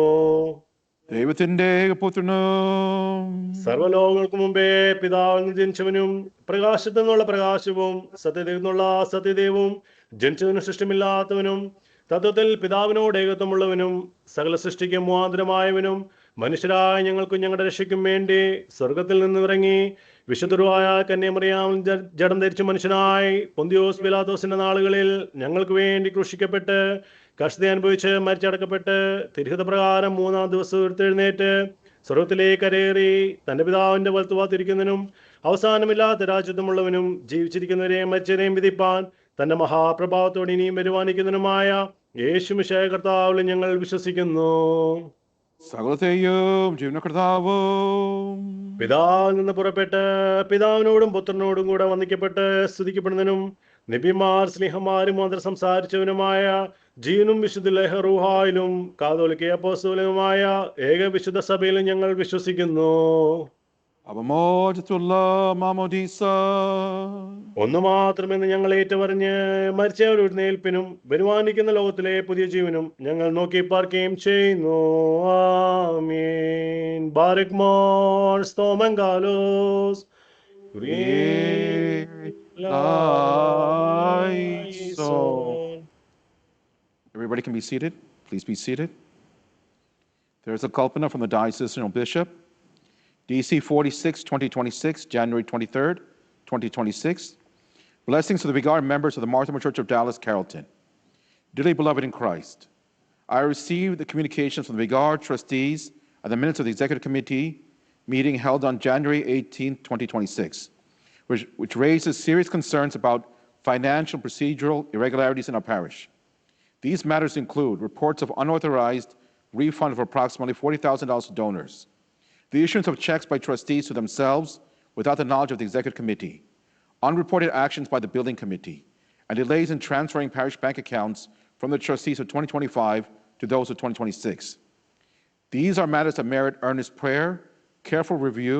ദൈവത്തിന്റെ പുത്രനും സർവലോകങ്ങൾക്ക് മുമ്പേ പിതാവിൽ നിന്ന് ജനിച്ചവനും പ്രകാശത്തിൽ നിന്നുള്ള പ്രകാശവും സത്യത്തിൽ നിന്നുള്ള സത്യദേവും ജനിച്ചവനും സൃഷ്ടിമില്ലാത്തവനും തത്വത്തിൽ പിതാവിനോട് ഏകത്വമുള്ളവനും സകല സൃഷ്ടിക്ക് മുഖാന്തരമായവനും മനുഷ്യരായ ഞങ്ങൾക്കും ഞങ്ങളുടെ രക്ഷയ്ക്കും വേണ്ടി സ്വർഗത്തിൽ നിന്ന് ഇറങ്ങി വിശുദ്ധരുമായ കന്യാമറിയാം ജഡം ധരിച്ച മനുഷ്യനായി പൊന്തിയോസ് പിലാത്തോസിന്റെ നാളുകളിൽ ഞങ്ങൾക്ക് വേണ്ടി ക്രൂശിക്കപ്പെട്ട് കഷ്ടത അനുഭവിച്ച് മരിച്ചടക്കപ്പെട്ട് തിരുഹിത പ്രകാരം 3-ാം ദിവസം ഉയർത്തെഴുന്നേറ്റ് സ്വർഗത്തിലേക്ക് കരയേറി തന്റെ പിതാവിന്റെ വലത്തുഭാഗത്തിരിക്കുന്നതിനും അവസാനമില്ലാത്ത രാജ്യത്വമുള്ളവനും ജീവിച്ചിരിക്കുന്നവരെയും മരിച്ചവരെയും വിധിപ്പാൻ തന്റെ മഹാപ്രഭാവത്തോടെ ഇനിയും വരുവാനിക്കുന്നതിനുമായ യേശു മിശിഹായ കർത്താവിൽ ഞങ്ങൾ വിശ്വസിക്കുന്നു. സകലത്തെയും ജീവനകർത്താവും പിതാവിൽ നിന്ന് പുറപ്പെട്ട് പിതാവിനോടും പുത്രനോടും കൂടെ വന്ദിക്കപ്പെട്ട് സ്തുതിക്കപ്പെടുന്നതിനും നബിമാർ സ്നേഹന്മാരും മാത്രം സംസാരിച്ചവനുമായ ജീവനും വിശുദ്ധ ലഹറൂഹായിലും കാതോലിക്ക അപ്പോസ്തലനുമായ ഏക വിശുദ്ധ സഭയിലും ഞങ്ങൾ വിശ്വസിക്കുന്നു. അപമോചനത്തിലുള്ള മാമോദീസ ഒന്ന് മാത്രമെന്ന് ഞങ്ങൾ ഏറ്റുപറഞ്ഞ് മരിച്ചവരുടെ എഴുന്നേൽപ്പിനും വരുവാനിക്കുന്ന ലോകത്തിലെ പുതിയ ജീവനും ഞങ്ങൾ നോക്കി പാർക്കുകയും ചെയ്യുന്നു. ആമേൻ. ബാരക് മോർ സ്തോമങ്കാലോസ് Everybody can be seated. Please be seated. There's a culpina from the diocesan bishop. DC 46, 2026, January 23rd, 2026. Blessings to the regarded members of the Martha Church of Dallas, Carrollton. Dearly beloved in Christ, I received the communications from the regard trustees and the minutes of the executive committee meeting held on January 18, 2026, which raises serious concerns about financial and procedural irregularities in our parish. These matters include reports of unauthorized refund of approximately $40,000 to donors, the issuance of checks by trustees to themselves without the knowledge of the executive committee, unreported actions by the building committee, and delays in transferring parish bank accounts from the trustees of 2025 to those of 2026. These are matters that merit earnest prayer, careful review,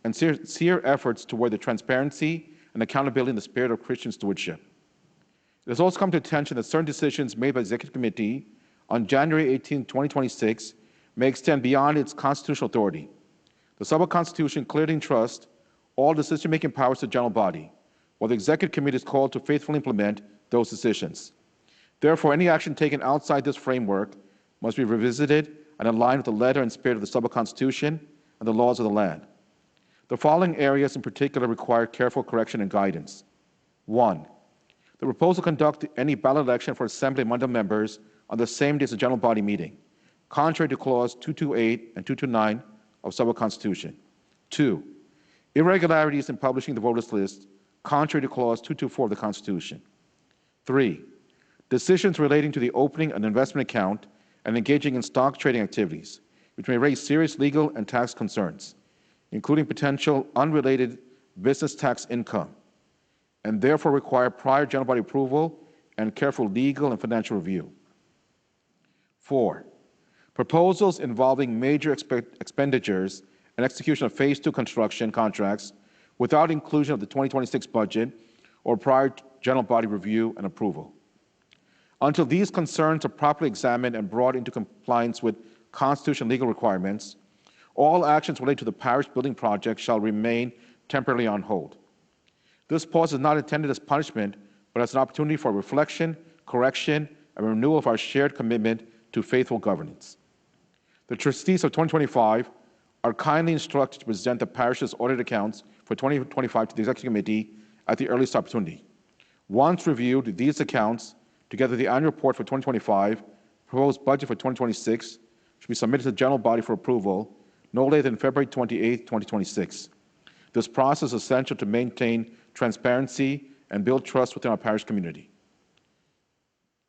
and sincere efforts toward the transparency and accountability in the spirit of Christian stewardship. It has also come to attention that certain decisions made by the Executive Committee on January 18, 2026 may extend beyond its constitutional authority. The Sabah Constitution clearly entrusts all decision-making powers to the general body, while the Executive Committee is called to faithfully implement those decisions. Therefore, any action taken outside this framework must be revisited and aligned with the letter and spirit of the Sabah Constitution and the laws of the land. The following areas in particular require careful correction and guidance. 1. The proposal to conduct any ballot election for Assembly and Mandal members on the same day as the general body meeting, contrary to Clause 228 and 229 of Sabah Constitution. 2. Irregularities in publishing the voters list, contrary to Clause 224 of the Constitution. 3. Decisions relating to the opening of an investment account and engaging in stock trading activities, which may raise serious legal and tax concerns, including potential unrelated business tax income, and therefore require prior general body approval and careful legal and financial review. 4. Proposals involving major expenditures and execution of Phase 2 construction contracts without inclusion of the 2026 budget or prior general body review and approval. Until these concerns are properly examined and brought into compliance with constitutional legal requirements, all actions related to the parish building project shall remain temporarily on hold. This pause is not intended as punishment, but as an opportunity for reflection, correction, and renewal of our shared commitment to faithful governance. The trustees of 2025 are kindly instructed to present the parish's audit accounts for 2025 to the Executive Committee at the earliest opportunity. Once reviewed, these accounts, together with the annual report for 2025, proposed budget for 2026, should be submitted to the general body for approval no later than February 28, 2026. This process is essential to maintain transparency and build trust within our parish community.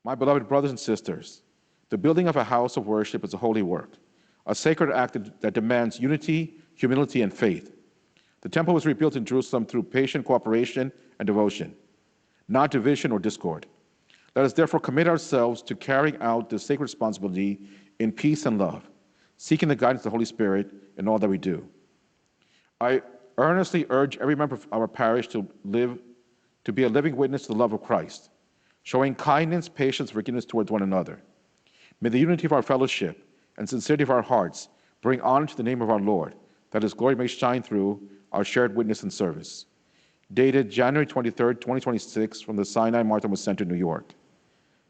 My beloved brothers and sisters, the building of a house of worship is a holy work, a sacred act that demands unity, humility, and faith. The temple was rebuilt in Jerusalem through patient cooperation and devotion, not division or discord. Let us therefore commit ourselves to carrying out this sacred responsibility in peace and love, seeking the guidance of the Holy Spirit in all that we do. I earnestly urge every member of our parish to be a living witness to the love of Christ, showing kindness, patience, forgiveness towards one another. May the unity of our fellowship and sincerity of our hearts bring honor to the name of our Lord, that His glory may shine through our shared witness and service. Dated January 23, 2026, from the Sinai Martha Center, New York.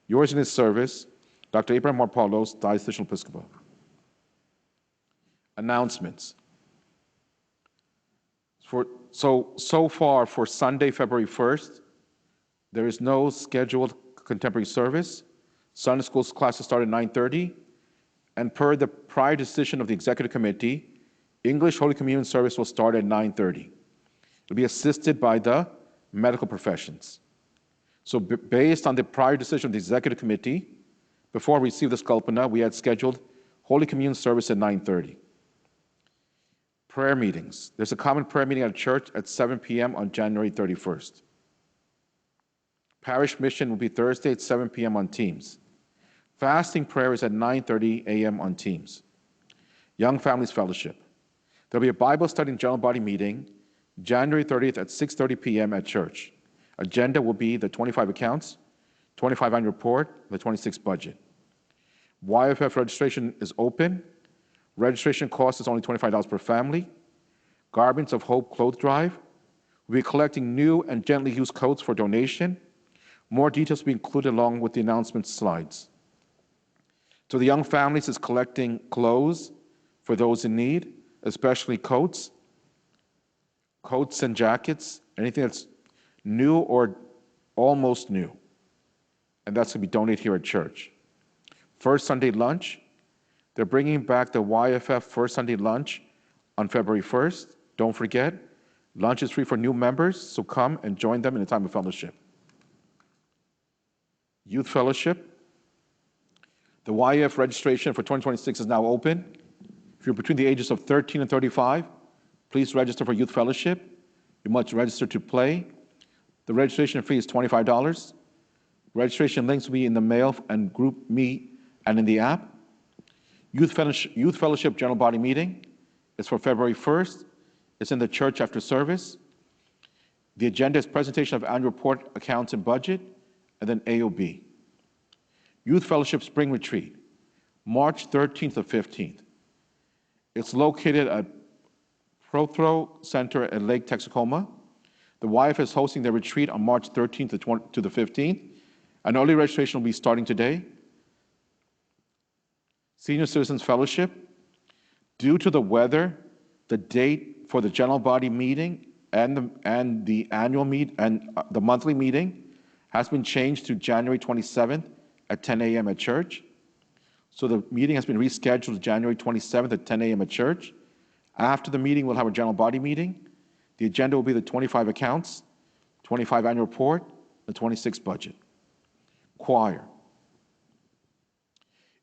Yours in His service, Dr. Abraham Marpaulos, Diocese Episcopal. Announcements. So far for Sunday, February 1st, there is no scheduled contemporary service. Sunday school classes start at 9:30, and per the prior decision of the Executive Committee, English Holy Communion service will start at 9:30. It'll be assisted by the medical professions. So based on the prior decision of the Executive Committee, before we received the Sculpina, we had scheduled Holy Communion service at 9:30. Prayer meetings. There's a common prayer meeting at church at 7 p.m. on January 31st. Parish mission will be Thursday at 7 p.m. on Teams. Fasting prayer is at 9:30 a.m. on Teams. Young Families Fellowship. There'll be a Bible study and general body meeting January 30th at 6:30 p.m. at church. Agenda will be the 25 accounts, 25 annual report, the 26 budget. YFF registration is open. Registration cost is only $25 per family. Garments of Hope cloth drive. We'll be collecting new and gently used coats for donation. More details will be included along with the announcement slides. So the Young Families is collecting clothes for those in need, especially coats and jackets, anything that's new or almost new. And that's going to be donated here at church. First Sunday lunch, they're bringing back the YFF First Sunday lunch on February 1st. Don't forget, lunch is free for new members, so come and join them in a time of fellowship. Youth Fellowship. The YF registration for 2026 is now open. If you're between the ages of 13 and 35, please register for Youth Fellowship. You must register to play. The registration fee is $25. Registration links will be in the mail and group meet and in the app. Youth Fellowship General Body Meeting is for February 1st. It's in the church after service. The agenda is presentation of annual report, accounts, and budget, and then AOB. Youth Fellowship Spring Retreat, March 13th to 15th. It's located at Prothro Center at Lake Texarkana. The YF is hosting their retreat on March 13th to the 15th. An early registration will be starting today. Senior Citizens Fellowship, due to the weather, the date for the general body meeting and the annual meet and the monthly meeting has been changed to January 27th at 10 a.m. at church. So the meeting has been rescheduled to January 27th at 10 a.m. at church. After the meeting, we'll have a general body meeting. The agenda will be the 25 accounts, 25 annual report, the 26 budget. Choir.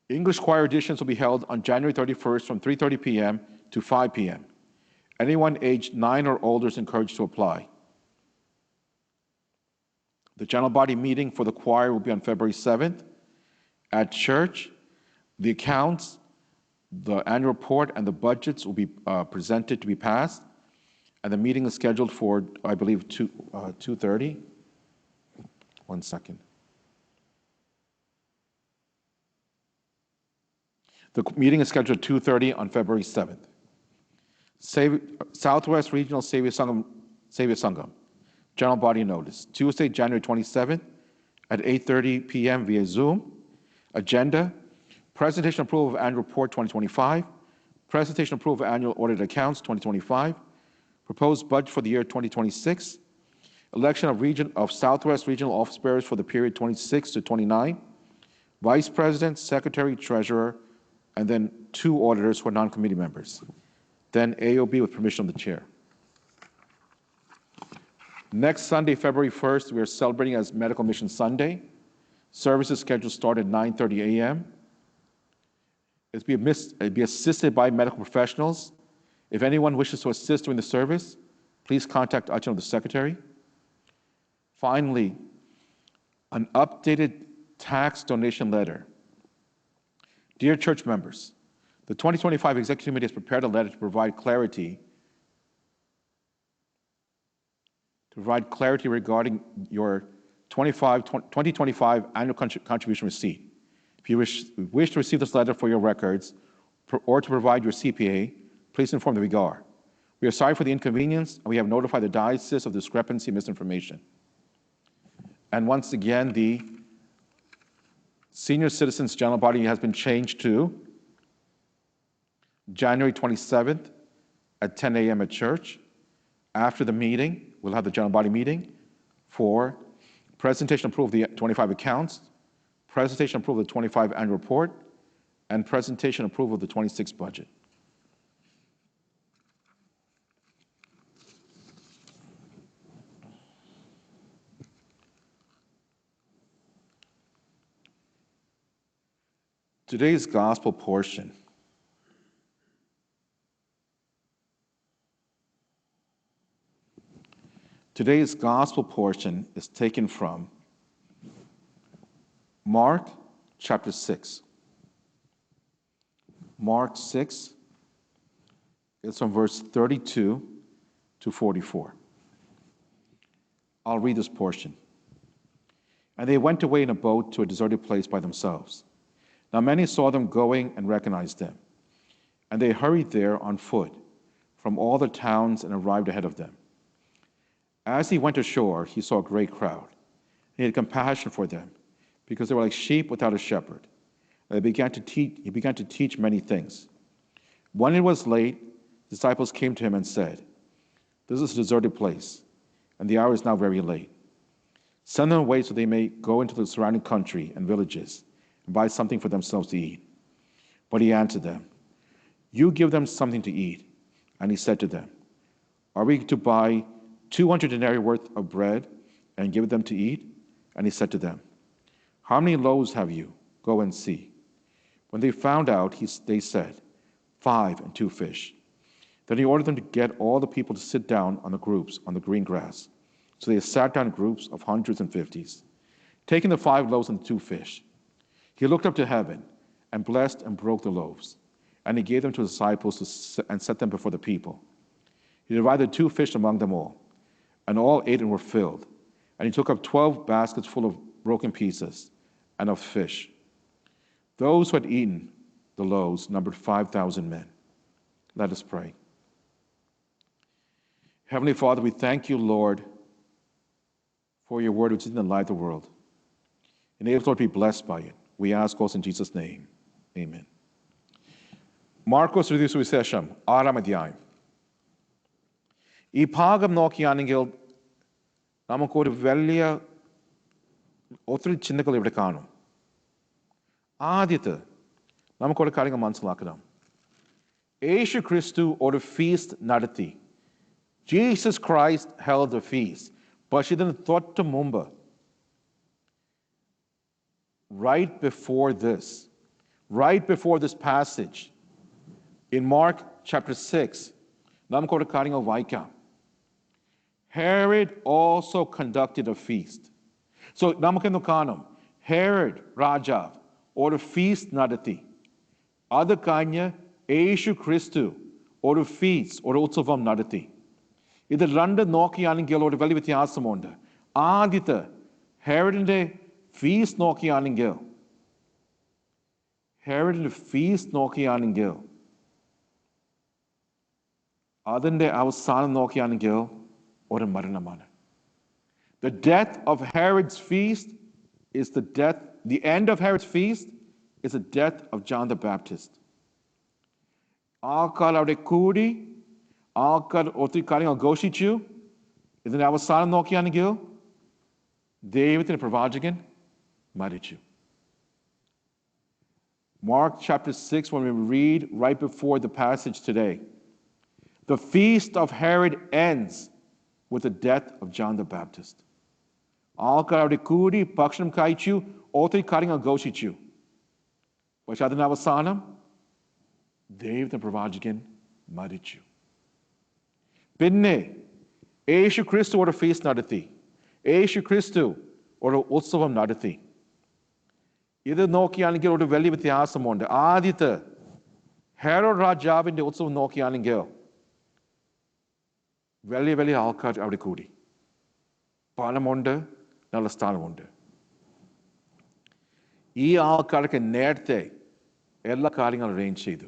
English choir auditions will be held on January 31st from 3:30 p.m. to 5 p.m. Anyone aged 9 or older is encouraged to apply. The general body meeting for the choir will be on February 7th. At church, the accounts, the annual report, and the budgets will be presented to be passed. And the meeting is scheduled for, I believe, 2:30. 1 second. The meeting is scheduled at 2:30 on February 7th. Southwest Regional Savior Sangam, general body notice, Tuesday, January 27th at 8:30 p.m. via Zoom. Agenda, presentation approval of annual report 2025, presentation approval of annual audited accounts 2025, proposed budget for the year 2026, election of Southwest Regional office bearers for the period 26 to 29, vice president, secretary, treasurer, and then 2 auditors who are non-committee members. Then AOB with permission of the chair. Next Sunday, February 1st, we are celebrating as Medical Mission Sunday. Services scheduled start at 9:30 a.m. It'll be assisted by medical professionals. If anyone wishes to assist during the service, please contact Achano, the secretary. Finally, an updated tax donation letter. Dear church members, the 2025 Executive Committee has prepared a letter to provide clarity regarding your 2025 annual contribution receipt. If you wish to receive this letter for your records or to provide your CPA, please inform the regard. We are sorry for the inconvenience, and we have notified the diocese of discrepancy and misinformation. And once again, the Senior Citizens General Body has been changed to January 27th at 10 a.m. at church. After the meeting, we'll have the General Body meeting for presentation approval of the 25 accounts, presentation approval of the 25 annual report, and presentation approval of the 26 budget. Today's gospel portion is taken from Mark chapter 6. Mark 6 is from verse 32 to 44. I'll read this portion. And they went away in a boat to a deserted place by themselves. Now many saw them going and recognized them. And they hurried there on foot from all the towns and arrived ahead of them. As he went ashore, he saw a great crowd. He had compassion for them, because they were like sheep without a shepherd. And he began to teach many things. When it was late, disciples came to him and said, "This is a deserted place, and the hour is now very late. Send them away so they may go into the surrounding country and villages and buy something for themselves to eat." But he answered them, "You give them something to eat." And he said to them, "Are we to buy 200 denarii worth of bread and give them to eat?" And he said to them, "How many loaves have you? Go and see." When they found out, they said, 5 and 2 fish. Then he ordered them to get all the people to sit down on the groups on the green grass. So they sat down in groups of hundreds and fifties. Taking the 5 loaves and the 2 fish, he looked up to heaven and blessed and broke the loaves. And he gave them to his disciples and set them before the people. He divided 2 fish among them all. And all ate and were filled. And he took up 12 baskets full of broken pieces and of fish. Those who had eaten the loaves numbered 5,000 men. Let us pray. Heavenly Father, we thank you, Lord, for your word which is in the light of the world. Enable us, Lord, to be blessed by it. We ask also in Jesus' name. Amen. Markose എഴുതിയ സുവിശേഷം 6-ാം അധ്യായം. ഈ ഭാഗം നോക്കിയാണെങ്കിൽ നമുക്കൊരു വലിയ ഒത്തിരി ചിന്തകൾ ഇവിടെ കാണും. ആദ്യത്തെ നമുക്കൊരു കാര്യങ്ങൾ മനസ്സിലാക്കണം. യേശു ക്രിസ്തു ഒരു ഫീസ്റ്റ് നടത്തി. Jesus Christ held a feast. പക്ഷെ ഇതിന് തൊട്ട് മുമ്പ്, right before this passage, in Mark chapter 6, നമുക്കൊരു കാര്യങ്ങൾ വായിക്കാം. Herod also conducted a feast. So നമുക്കെന്ന് കാണും, Herod രാജാവ് ഒരു ഫീസ്റ്റ് നടത്തി. അത് കഴിഞ്ഞ് യേശു ക്രിസ്തു ഒരു ഫീസ്റ്റ്, ഒരു ഉത്സവം നടത്തി. ഇത് രണ്ട് നോക്കിയാണെങ്കിൽ ഒരു വലിയ വ്യത്യാസമുണ്ട്. ആദ്യത്തെ ഹെറോഡിന്റെ ഫീസ്റ്റ് നോക്കിയാണെങ്കിൽ അതിൻ്റെ അവസാനം നോക്കിയാണെങ്കിൽ ഒരു മരണമാണ്. The death of Herod's feast is the end of Herod's feast is the death of John the Baptist. ആൾക്കാർ അവിടെ കൂടി, ആൾക്കാർ ഒത്തിരി കാര്യങ്ങൾ ഘോഷിച്ചു. ഇതിൻ്റെ അവസാനം നോക്കിയാണെങ്കിൽ ദൈവത്തിൻ്റെ പ്രവാചകൻ മരിച്ചു. Mark chapter 6, when we read right before the passage today, the feast of Herod ends with the death of John the Baptist. ആൾക്കാർ അവിടെ കൂടി ഭക്ഷണം കഴിച്ചു, ഒത്തിരി കാര്യങ്ങൾ ഘോഷിച്ചു. പക്ഷെ അതിന് അവസാനം ദൈവത്തിൻ്റെ പ്രവാചകൻ മരിച്ചു. പിന്നെ യേശു ക്രിസ്തു ഒരു ഫീസ്റ്റ് നടത്തി. യേശു ക്രിസ്തു ഒരു ഉത്സവം നടത്തി. ഇത് നോക്കിയാണെങ്കിൽ ഒരു വലിയ വ്യത്യാസമുണ്ട്. ആദ്യത്തെ ഹെറോഡ് രാജാവിൻ്റെ ഉത്സവം നോക്കിയാണെങ്കിൽ വലിയ വലിയ ആൾക്കാർ അവിടെ കൂടി, പണമുണ്ട്, നല്ല സ്ഥാനമുണ്ട്. ഈ ആൾക്കാർക്ക് നേരത്തെ എല്ലാ കാര്യങ്ങളും അറേഞ്ച് ചെയ്തു.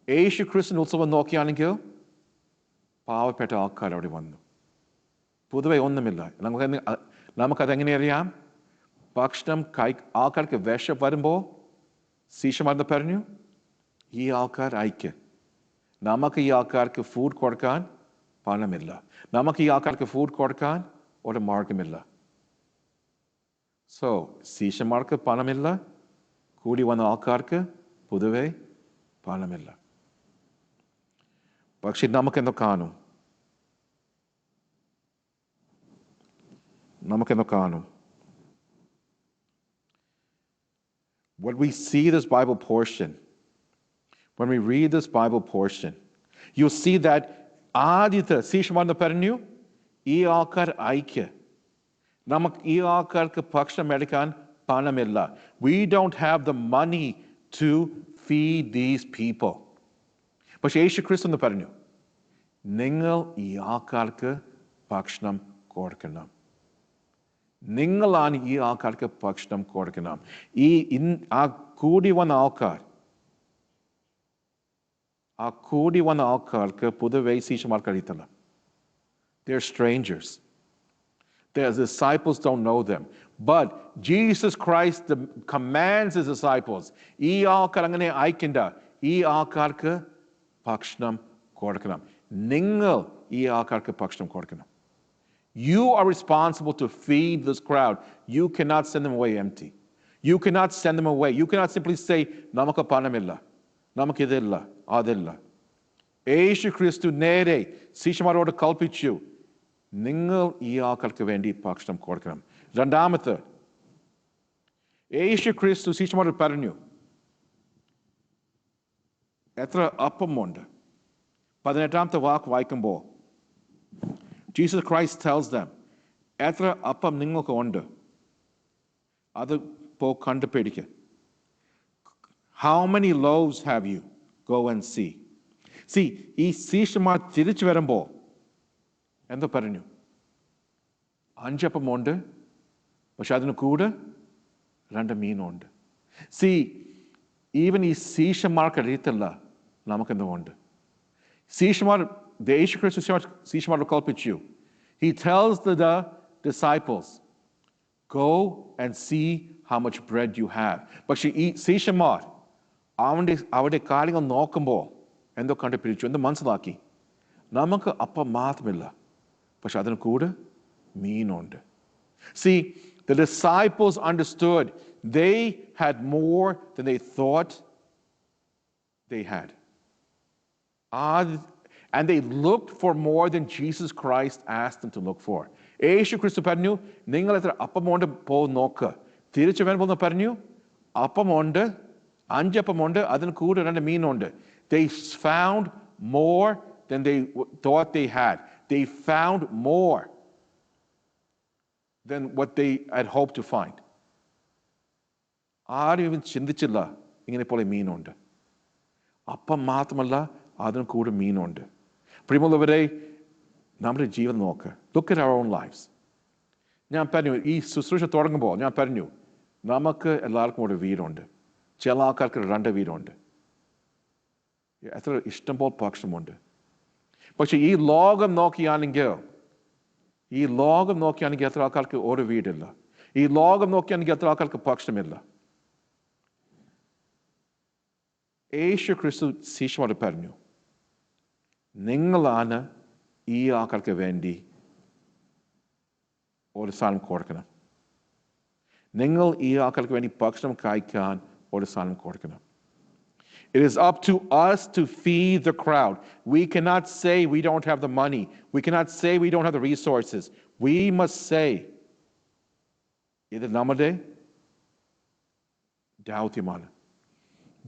യേശു ക്രിസ്തു ഉത്സവം നോക്കിയാണെങ്കിൽ പാവപ്പെട്ട ആൾക്കാർ അവിടെ വന്നു. പൊതുവെ ഒന്നുമില്ല. നമുക്കതെങ്ങനെ അറിയാം? ഭക്ഷണം ആൾക്കാർക്ക് വിഷം വരുമ്പോൾ ശിഷ്യന്മാർ പറഞ്ഞു, ഈ ആൾക്കാർ അയക്ക്, നമുക്ക് ഈ ആൾക്കാർക്ക് ഫുഡ് കൊടുക്കാൻ പണമില്ല, നമുക്ക് ഈ ആൾക്കാർക്ക് ഫുഡ് കൊടുക്കാൻ ഒരു മാർഗമില്ല. സോ ശിഷ്യന്മാർക്ക് പണമില്ല, കൂടി വന്ന ആൾക്കാർക്ക് പൊതുവെ പണമില്ല. പക്ഷെ നമുക്കെന്തോ കാണും. When we see this Bible portion, when we read this Bible portion, you'll see that ആദ്യത്തെ ശിഷ്യന്മാർ പറഞ്ഞു, ഈ ആൾക്കാർ അയക്ക്, നമുക്ക് ഈ ആൾക്കാർക്ക് ഭക്ഷണം എടുക്കാൻ പണമില്ല. We don't have the money to feed these people. പക്ഷെ യേശു ക്രിസ്തു പറഞ്ഞു, നിങ്ങൾ ഈ ആൾക്കാർക്ക് ഭക്ഷണം കൊടുക്കണം. നിങ്ങളാണ് ഈ ആൾക്കാർക്ക് ഭക്ഷണം കൊടുക്കണം. ആ കൂടി വന്ന ആൾക്കാർക്ക് പൊതുവെ ശിഷ്യന്മാർക്ക് അറിയത്തില്ല. They're strangers. Their disciples don't know them. But Jesus Christ commands his disciples, ഈ ആൾക്കാർ അങ്ങനെ അയക്കണ്ട, ഈ ആൾക്കാർക്ക് ഭക്ഷണം കൊടുക്കണം. നിങ്ങൾ ഈ ആൾക്കാർക്ക് ഭക്ഷണം കൊടുക്കണം. You are responsible to feed this crowd. You cannot send them away empty. You cannot send them away. You cannot simply say, നമുക്ക് പണമില്ല, നമുക്ക് ഇതില്ല, അതില്ല. യേശു ക്രിസ്തു നേരെ ശിഷ്യന്മാരോട് കൽപ്പിച്ചു, നിങ്ങൾ ഈ ആൾക്കാർക്ക് വേണ്ടി ഭക്ഷണം കൊടുക്കണം. രണ്ടാമത്തെ, യേശു ക്രിസ്തു ശിഷ്യന്മാരോട് പറഞ്ഞു, എത്ര അപ്പമുണ്ട്? 18ാമത്തെ വാക്ക് വായിക്കുമ്പോൾ Jesus Christ tells them, എത്ര അപ്പം നിങ്ങൾക്ക് ഉണ്ട്? അത് കണ്ടുപിടിക്കുക. How many loaves have you? Go and see. ഈ ശിഷ്യന്മാർ തിരിച്ചു വരുമ്പോൾ എന്താ പറഞ്ഞു? അഞ്ചപ്പമുണ്ട്, പക്ഷെ അതിന് കൂടെ 2 മീനുണ്ട്. സി, ഈവൻ ഈ ശിഷ്യന്മാർക്ക് അറിയത്തില്ല നമുക്കെന്തുകൊണ്ട്. ശിഷ്യന്മാർ, യേശുക്രിസ്തു ശിഷ്യന്മാർ കൽപ്പിച്ചു. He tells the disciples, go and see how much bread you have. പക്ഷെ ഈ ശിഷ്യന്മാർ അവരുടെ കാര്യങ്ങൾ നോക്കുമ്പോൾ എന്തോ കണ്ടുപിടിച്ചു, എന്തോ മനസ്സിലാക്കി, നമുക്ക് അപ്പം മാത്രമില്ല, പക്ഷെ അതിന് കൂടെ മീനുണ്ട്. See, the disciples understood they had more than they thought they had. And they looked for more than Jesus Christ asked them to look for. യേശു ക്രിസ്തു പറഞ്ഞു, നിങ്ങൾ എത്ര അപ്പമുണ്ട് പോ നോക്ക്. തിരിച്ചു വരുമ്പോൾ പറഞ്ഞു, അപ്പമുണ്ട്, 5 അപ്പമുണ്ട്, അതിന് കൂടെ 2 മീനുണ്ട്. They found more than they thought they had. They found more than what they had hoped to find. ആരും ചിന്തിച്ചില്ല ഇങ്ങനെ പോലെ മീനുണ്ട്. അപ്പം മാത്രമല്ല, അതിന് കൂടെ മീനുണ്ട്. പ്രിയമുള്ളവരെ, നമ്മുടെ ജീവിതം നോക്ക്. Look at our own lives. ഞാൻ പറഞ്ഞു, ഈ ശുശ്രൂഷ തുടങ്ങുമ്പോൾ ഞാൻ പറഞ്ഞു, നമുക്ക് എല്ലാവർക്കും ഒരു വീടുണ്ട്, ചില ആൾക്കാർക്ക് 2 വീടുണ്ട്, എത്ര ഇഷ്ടംപോലെ ഭക്ഷണമുണ്ട്. പക്ഷെ ഈ ലോകം നോക്കിയാണെങ്കിൽ എത്ര ആൾക്കാർക്ക് ഒരു വീടില്ല. ഈ ലോകം നോക്കിയാണെങ്കിൽ എത്ര ആൾക്കാർക്ക് ഭക്ഷണമില്ല. യേശു ക്രിസ്തു ശിഷ്യന്മാരോട് പറഞ്ഞു, നിങ്ങളാണ് ഈ ആൾക്കാർക്ക് വേണ്ടി ഒരു സാധനം കൊടുക്കണം. നിങ്ങൾ ഈ ആൾക്കാർക്ക് വേണ്ടി ഭക്ഷണം കഴിക്കാൻ ഒരു സാധനം കൊടുക്കണം. It is up to us to feed the crowd. We cannot say we don't have the money. We cannot say we don't have the resources. We must say, ഇത് നമ്മുടെ ദൗത്യമാണ്.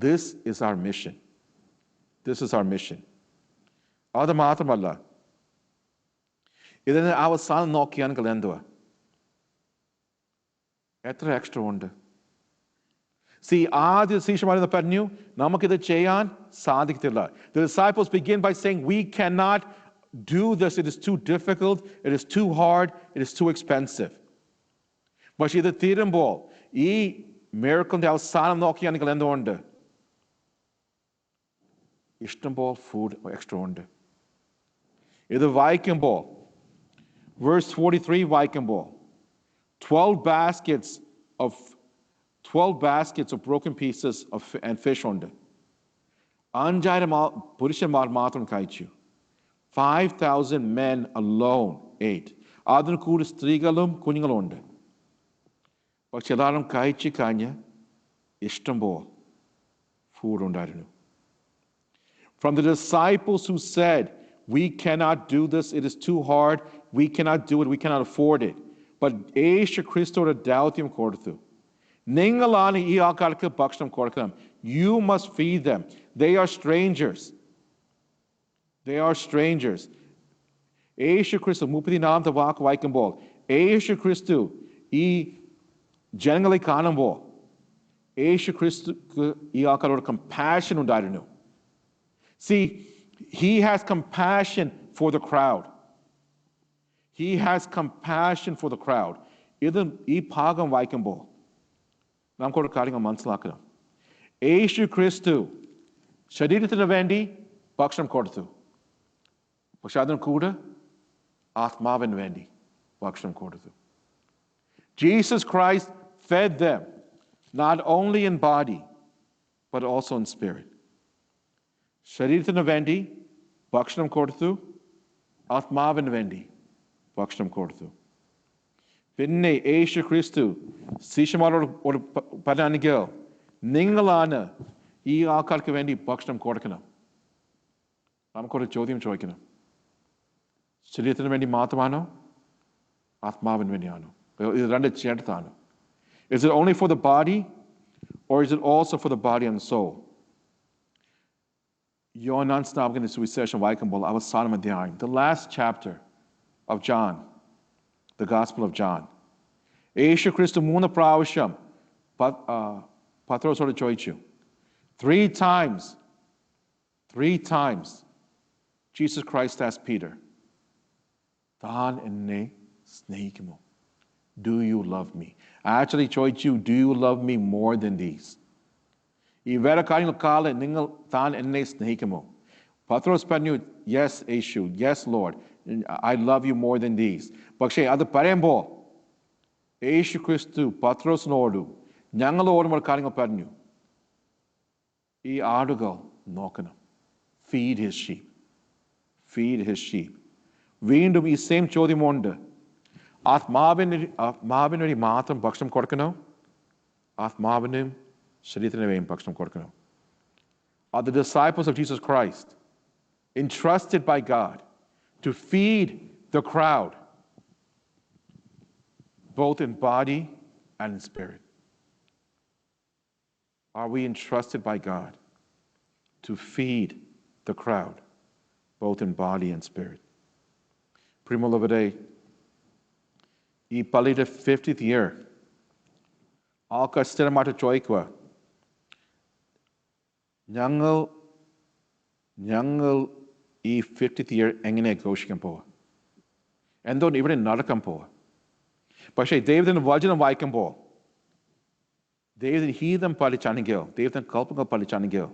This is our mission. This is our mission. അത് മാത്രമല്ല, ഇതിന് അവസാനം നോക്കിയാണെങ്കിൽ എന്തുവാ, എത്ര extra ഉണ്ട്. See, ആദ്യ ശിഷ്യന്മാർ പറഞ്ഞു, നമുക്കിത് ചെയ്യാൻ സാധിക്കത്തില്ല. The disciples begin by saying, we cannot do this. It is too difficult. It is too hard. It is too expensive. പക്ഷെ ഇത് തീരുമ്പോൾ ഈ മിറക്കിളിന്റെ അവസാനം നോക്കിയാണെങ്കിൽ എന്തുകൊണ്ട്, ഇഷ്ടംപോലെ ഫുഡ് എക്സ്ട്രാ ഉണ്ട്. ഇത് വായിക്കുമ്പോൾ verse 43 വായിക്കുമ്പോൾ 12 baskets of broken pieces and fish ഉണ്ട്. 5000 പുരുഷന്മാർ മാത്രം കഴിച്ചു. 5,000 men alone ate. അതിന് കൂടി സ്ത്രീകളും കുഞ്ഞുങ്ങളും ഉണ്ട്. പക്ഷെ എല്ലാവരും കഴിച്ചു കഴിഞ്ഞ് ഇഷ്ടംപോലെ ഫുഡ് ഉണ്ടായിരുന്നു. From the disciples who said, we cannot do this, it is too hard, we cannot do it, we cannot afford it. But യേശു ക്രിസ്തുവിന്റെ ദൗത്യം കൊടുത്തു, നിങ്ങളാണ് ഈ ആൾക്കാർക്ക് ഭക്ഷണം കൊടുക്കണം. You must feed them. They are strangers. They are strangers. യേശു ക്രിസ്തു 34 വാക്ക് വായിക്കുമ്പോൾ യേശു ക്രിസ്തു ഈ ജനങ്ങളെ കാണുമ്പോൾ യേശു ക്രിസ്തുക്ക് ഈ ആൾക്കാരോട് കമ്പാഷൻ ഉണ്ടായിരുന്നു. See, he has compassion for the crowd. He has compassion for the crowd. ഇത് ഈ ഭാഗം വായിക്കുമ്പോൾ നമുക്കൊരു കാര്യങ്ങൾ മനസ്സിലാക്കണം. യേശു ക്രിസ്തു ശരീരത്തിന് വേണ്ടി ഭക്ഷണം കൊടുത്തു, പക്ഷെ അതിന് കൂടെ ആത്മാവിന് വേണ്ടി ഭക്ഷണം കൊടുത്തു. Jesus Christ fed them not only in body but also in spirit. ശരീരത്തിന് വേണ്ടി ഭക്ഷണം കൊടുത്തു, ആത്മാവിന് വേണ്ടി ഭക്ഷണം കൊടുത്തു. പിന്നെ യേശു ക്രിസ്തു ശിഷ്യന്മാരോട് പറയാണെങ്കിൽ, നിങ്ങളാണ് ഈ ആൾക്കാർക്ക് വേണ്ടി ഭക്ഷണം കൊടുക്കണം. നമുക്കൊരു ചോദ്യം ചോദിക്കണം, ശരീരത്തിന് വേണ്ടി മാത്രമാണോ ആത്മാവിന് വേണ്ടിയാണോ? ഇത് 2 ചേർത്താണോ? Is it only for the body or is it also for the body and soul? യോഹന്നാൻ സ്നാപകന്റെ സുവിശേഷം വായിക്കുമ്പോൾ അവസാനം അധ്യായം, the last chapter of John, the Gospel of John, യേശു ക്രിസ്തു 3 പ്രാവശ്യം പത്രോസോട് ചോദിച്ചു. 3 times Jesus Christ asked Peter, താൻ എന്നെ സ്നേഹിക്കുമോ? Do you love me? Actually ചോദിച്ചു, do you love me more than these? ഈ വേറെ കാര്യങ്ങൾക്കാളെ നിങ്ങൾ താൻ എന്നെ സ്നേഹിക്കുമോ? പത്രോസ് പറഞ്ഞു, yes Yesu, yes lord, I love you more than these. പക്ഷേ അത് പറയുമ്പോൾ യേശു ക്രിസ്തു പത്രോസിനോടും ഞങ്ങളോടും ഒരു കാര്യങ്ങൾ പറഞ്ഞു. ഈ ആടുകൾ നോക്കണം. Feed his sheep, feed his sheep. വീണ്ടും ഈ സെയിം ചോദ്യമുണ്ട്. ആത്മാവിന് വേണ്ടി മാത്രം ഭക്ഷണം കൊടുക്കണോ? ആത്മാവിനും ശരീരത്തിന് വേണ്ടി ഭക്ഷണം കൊടുക്കണോ? Are the disciples of Jesus Christ entrusted by God to feed the crowd, both in body and in spirit? Are we entrusted by God to feed the crowd, both in body and spirit? പ്രിയമുള്ളവരെ, ഈ പള്ളിയുടെ 50th year ആൾക്കാർ സ്ഥിരമായിട്ട് ചോദിക്കുക, ഞങ്ങൾ ഈ 50th year എങ്ങനെ ആഘോഷിക്കാൻ പോവുക? എന്തുകൊണ്ട് ഇവിടെ നടക്കാൻ പോവുക? പക്ഷേ ദൈവത്തിൻ്റെ വചനം വായിക്കുമ്പോൾ, ദൈവത്തിന് ഹീതം പാലിച്ചാണെങ്കിൽ, ദൈവത്തിന് കൽപ്പങ്ങൾ പാലിച്ചാണെങ്കിൽ,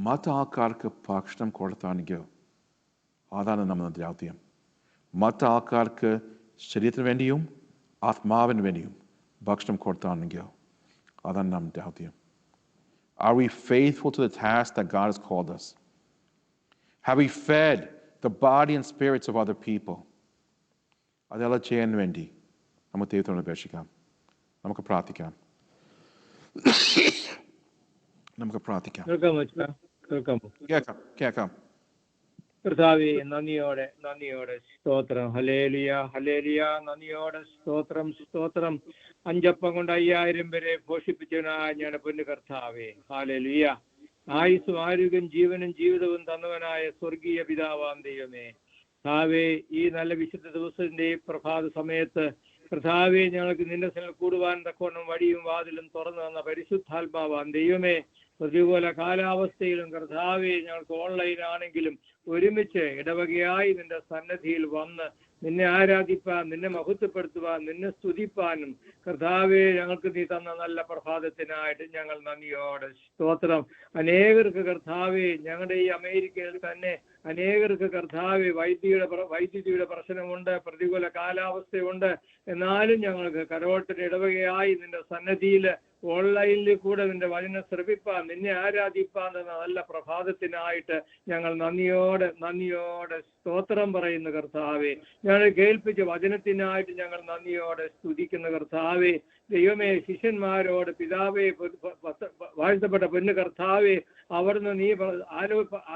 മറ്റാൾക്കാർക്ക് ഭക്ഷണം കൊടുത്താണെങ്കിൽ അതാണ് നമ്മുടെ ദൗത്യം. മറ്റാൾക്കാർക്ക് ശരീരത്തിന് വേണ്ടിയും ആത്മാവിന് വേണ്ടിയും ഭക്ഷണം കൊടുത്താണെങ്കിൽ അതാണ് നമ്മുടെ ദൗത്യം. Are we faithful to the task that God has called us? Have we fed the body and spirits of other people? അതെല്ലാം ചെയ്യാൻ വേണ്ടി നമുക്ക് ദൈവത്തോട് അപേക്ഷിക്കാം. നമുക്ക് പ്രാർത്ഥിക്കാം. നമുക്ക് പ്രാർത്ഥിക്കാം. കേൾക്കാം. കർത്താവേ, നന്ദിയോടെ സ്തോത്രം. Hallelujah, hallelujah. നന്ദിയോടെ സ്തോത്രം, സ്തോത്രം. 5 അപ്പം കൊണ്ട് 5000 പേരെ പോഷിപ്പിച്ചവനായ ഞങ്ങളുടെ പൊന്നു കർത്താവേ, ഹല്ലേലൂയ. ആയുസ്സും ആരോഗ്യം ജീവനും ജീവിതവും തന്നവനായ സ്വർഗീയ പിതാവാം ദൈവമേ, കർത്താവേ, ഈ നല്ല വിശുദ്ധ ദിവസത്തിന്റെ പ്രഭാത സമയത്ത് കർത്താവേ, ഞങ്ങൾക്ക് നിന്റെ സന്നിധിയിൽ കൂടുവാൻ തക്കവണ്ണം വഴിയും വാതിലും തുറന്നു തന്ന പരിശുദ്ധാത്മാവാം ദൈവമേ, പ്രതികൂല കാലാവസ്ഥയിലും കർത്താവേ, ഞങ്ങൾക്ക് ഓൺലൈൻ ആണെങ്കിലും ഒരുമിച്ച് ഇടവകയായി നിന്റെ സന്നദ്ധിയിൽ വന്ന് നിന്നെ ആരാധിപ്പാൻ, നിന്നെ മഹത്വപ്പെടുത്തുവാൻ, നിന്നെ സ്തുതിപ്പാനും കർത്താവേ, ഞങ്ങൾക്ക് നീ തന്ന നല്ല പ്രഭാതത്തിനായിട്ട് ഞങ്ങൾ നന്ദിയോടെ സ്തോത്രം. അനേകർക്ക് കർത്താവേ, ഞങ്ങളുടെ ഈ അമേരിക്കയിൽ തന്നെ അനേകർക്ക് കർത്താവേ വൈദ്യുതിയുടെ പ്രശ്നമുണ്ട്, പ്രതികൂല കാലാവസ്ഥയുണ്ട്. എന്നാലും ഞങ്ങൾക്ക് കരോട്ടിന് ഇടവകയായി നിന്റെ സന്നദ്ധിയിൽ ഓൺലൈനിൽ കൂടെ നിന്റെ വചനം ശ്രവിപ്പാൻ, നിന്നെ ആരാധിപ്പാൻ എന്ന നല്ല പ്രഭാതത്തിനായിട്ട് ഞങ്ങൾ നന്ദിയോടെ സ്തോത്രം പറയുന്ന കർത്താവേ, ഞങ്ങൾ കേൾപ്പിച്ച വചനത്തിനായിട്ട് ഞങ്ങൾ നന്ദിയോടെ സ്തുതിക്കുന്ന കർത്താവേ. ദൈവമേ, ശിഷ്യന്മാരോട് പിതാവേ, വാഴ്ത്തപ്പെട്ട പൊന്നു കർത്താവേ, അവിടുന്ന് നീ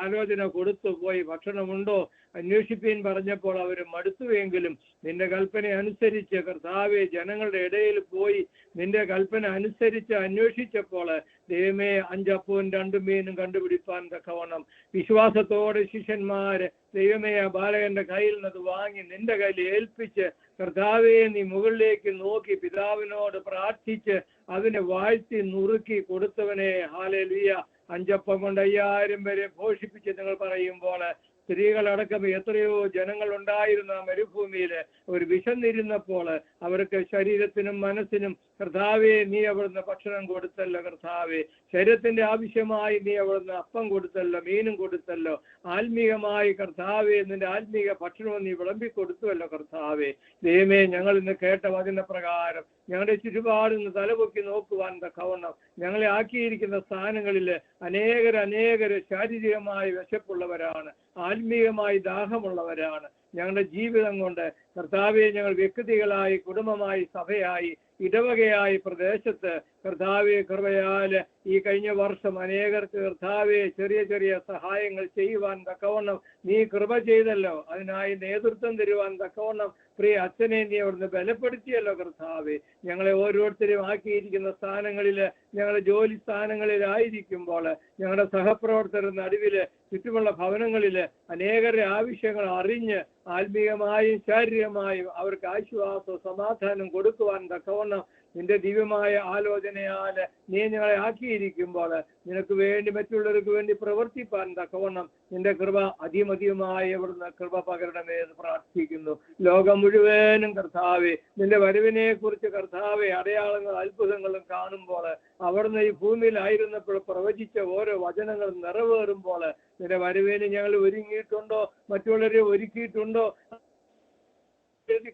ആലോചന കൊടുത്തു പോയി ഭക്ഷണമുണ്ടോ അന്വേഷിപ്പീൻ പറഞ്ഞപ്പോൾ അവർ മടുത്തുവെങ്കിലും നിന്റെ കൽപ്പന അനുസരിച്ച് കർത്താവെ ജനങ്ങളുടെ ഇടയിൽ പോയി നിന്റെ കൽപ്പന അനുസരിച്ച് അന്വേഷിച്ചപ്പോൾ ദൈവമേ 5 അപ്പവും 2 മീനും കണ്ടുപിടിപ്പാൻ തക്കവണ്ണം വിശ്വാസത്തോടെ ശിഷ്യന്മാര് ദൈവമേ ആ ബാലകന്റെ കയ്യിൽ നിന്ന് വാങ്ങി നിന്റെ കയ്യിൽ ഏൽപ്പിച്ച് കർത്താവെ നീ മുകളിലേക്ക് നോക്കി പിതാവിനോട് പ്രാർത്ഥിച്ച് അതിനെ വാഴ്ത്തി നുറുക്കി കൊടുത്തവനെ. ഹല്ലേലൂയ. 5 അപ്പം കൊണ്ട് 5000 പേരെ പോഷിപ്പിച്ച് നിങ്ങൾ പറയുമ്പോൾ സ്ത്രീകളടക്കം എത്രയോ ജനങ്ങൾ ഉണ്ടായിരുന്ന മരുഭൂമിയിൽ ഒരു വിശന്നിരുന്നപ്പോൾ അവർക്ക് ശരീരത്തിനും മനസ്സിനും കർത്താവെ നീ അവിടുന്ന് ഭക്ഷണം കൊടുത്തല്ലോ. കർത്താവെ ശരീരത്തിന്റെ ആവശ്യമായി നീ അവിടുന്ന് അപ്പം കൊടുത്തല്ലോ, മീനും കൊടുത്തല്ലോ. ആത്മീയമായി കർത്താവെ നിന്റെ ആത്മീയ ഭക്ഷണവും നീ വിളമ്പിക്കൊടുത്തുവല്ലോ. കർത്താവെ ദൈവമേ, ഞങ്ങൾ ഇന്ന് കേട്ട വചന പ്രകാരം ഞങ്ങളുടെ ചുറ്റുപാടിന്ന് തലപൊക്കി നോക്കുവാൻ തക്കവണ്ണം ഞങ്ങളെ ആക്കിയിരിക്കുന്ന സ്ഥാനങ്ങളിൽ അനേകർ ശാരീരികമായി വിശപ്പുള്ളവരാണ്, ആത്മീയമായി ദാഹമുള്ളവരാണ്. ഞങ്ങളുടെ ജീവിതം കൊണ്ട് കർത്താവെ ഞങ്ങൾ വ്യക്തികളായി, കുടുംബമായി, സഭയായി, ഇടവകയായി പ്രദേശത്ത് കർത്താവെ കൃപയാൽ ഈ കഴിഞ്ഞ വർഷം അനേകർക്ക് കർത്താവെ ചെറിയ സഹായങ്ങൾ ചെയ്യുവാൻ തക്കവണ്ണം നീ കൃപ ചെയ്തല്ലോ. അതിനായി നേതൃത്വം തരുവാൻ തക്കവണ്ണം പ്രിയ അച്ഛനെ നീ അവിടുന്ന് ബലപ്പെടുത്തിയല്ലോ. കർത്താവെ ഞങ്ങളെ ഓരോരുത്തരും ആക്കിയിരിക്കുന്ന സ്ഥാനങ്ങളിൽ, ഞങ്ങളുടെ ജോലി സ്ഥാനങ്ങളിലായിരിക്കുമ്പോൾ ഞങ്ങളുടെ സഹപ്രവർത്തകരുടെ നടുവിൽ ചുറ്റുമുള്ള ഭവനങ്ങളിൽ അനേകരുടെ ആവശ്യങ്ങൾ അറിഞ്ഞ് ആത്മീയമായും ശാരീരികമായും അവർക്ക് ആശ്വാസവും സമാധാനം കൊടുക്കുവാൻ തക്കവണ്ണം നിന്റെ ദിവ്യമായ ആലോചനയാൽ നീ ഞങ്ങളെ ആക്കിയിരിക്കുമ്പോൾ നിനക്ക് വേണ്ടി മറ്റുള്ളവർക്ക് വേണ്ടി പ്രവർത്തിപ്പാൻ തക്കവണ്ണം നിന്റെ കൃപ അധികമായി അവിടുന്ന് കൃപ പകരണമേ എന്ന് പ്രാർത്ഥിക്കുന്നു. ലോകം മുഴുവനും കർത്താവെ നിന്റെ വരവിനെ കുറിച്ച് കർത്താവെ അടയാളങ്ങൾ അത്ഭുതങ്ങളും കാണുമ്പോൾ അവിടുന്ന് ഈ ഭൂമിയിലായിരുന്നപ്പോൾ പ്രവചിച്ച ഓരോ വചനങ്ങളും നിറവേറുമ്പോൾ നിന്റെ വരവിന് ഞങ്ങൾ ഒരുങ്ങിയിട്ടുണ്ടോ, മറ്റുള്ളവരെ ഒരുക്കിയിട്ടുണ്ടോ,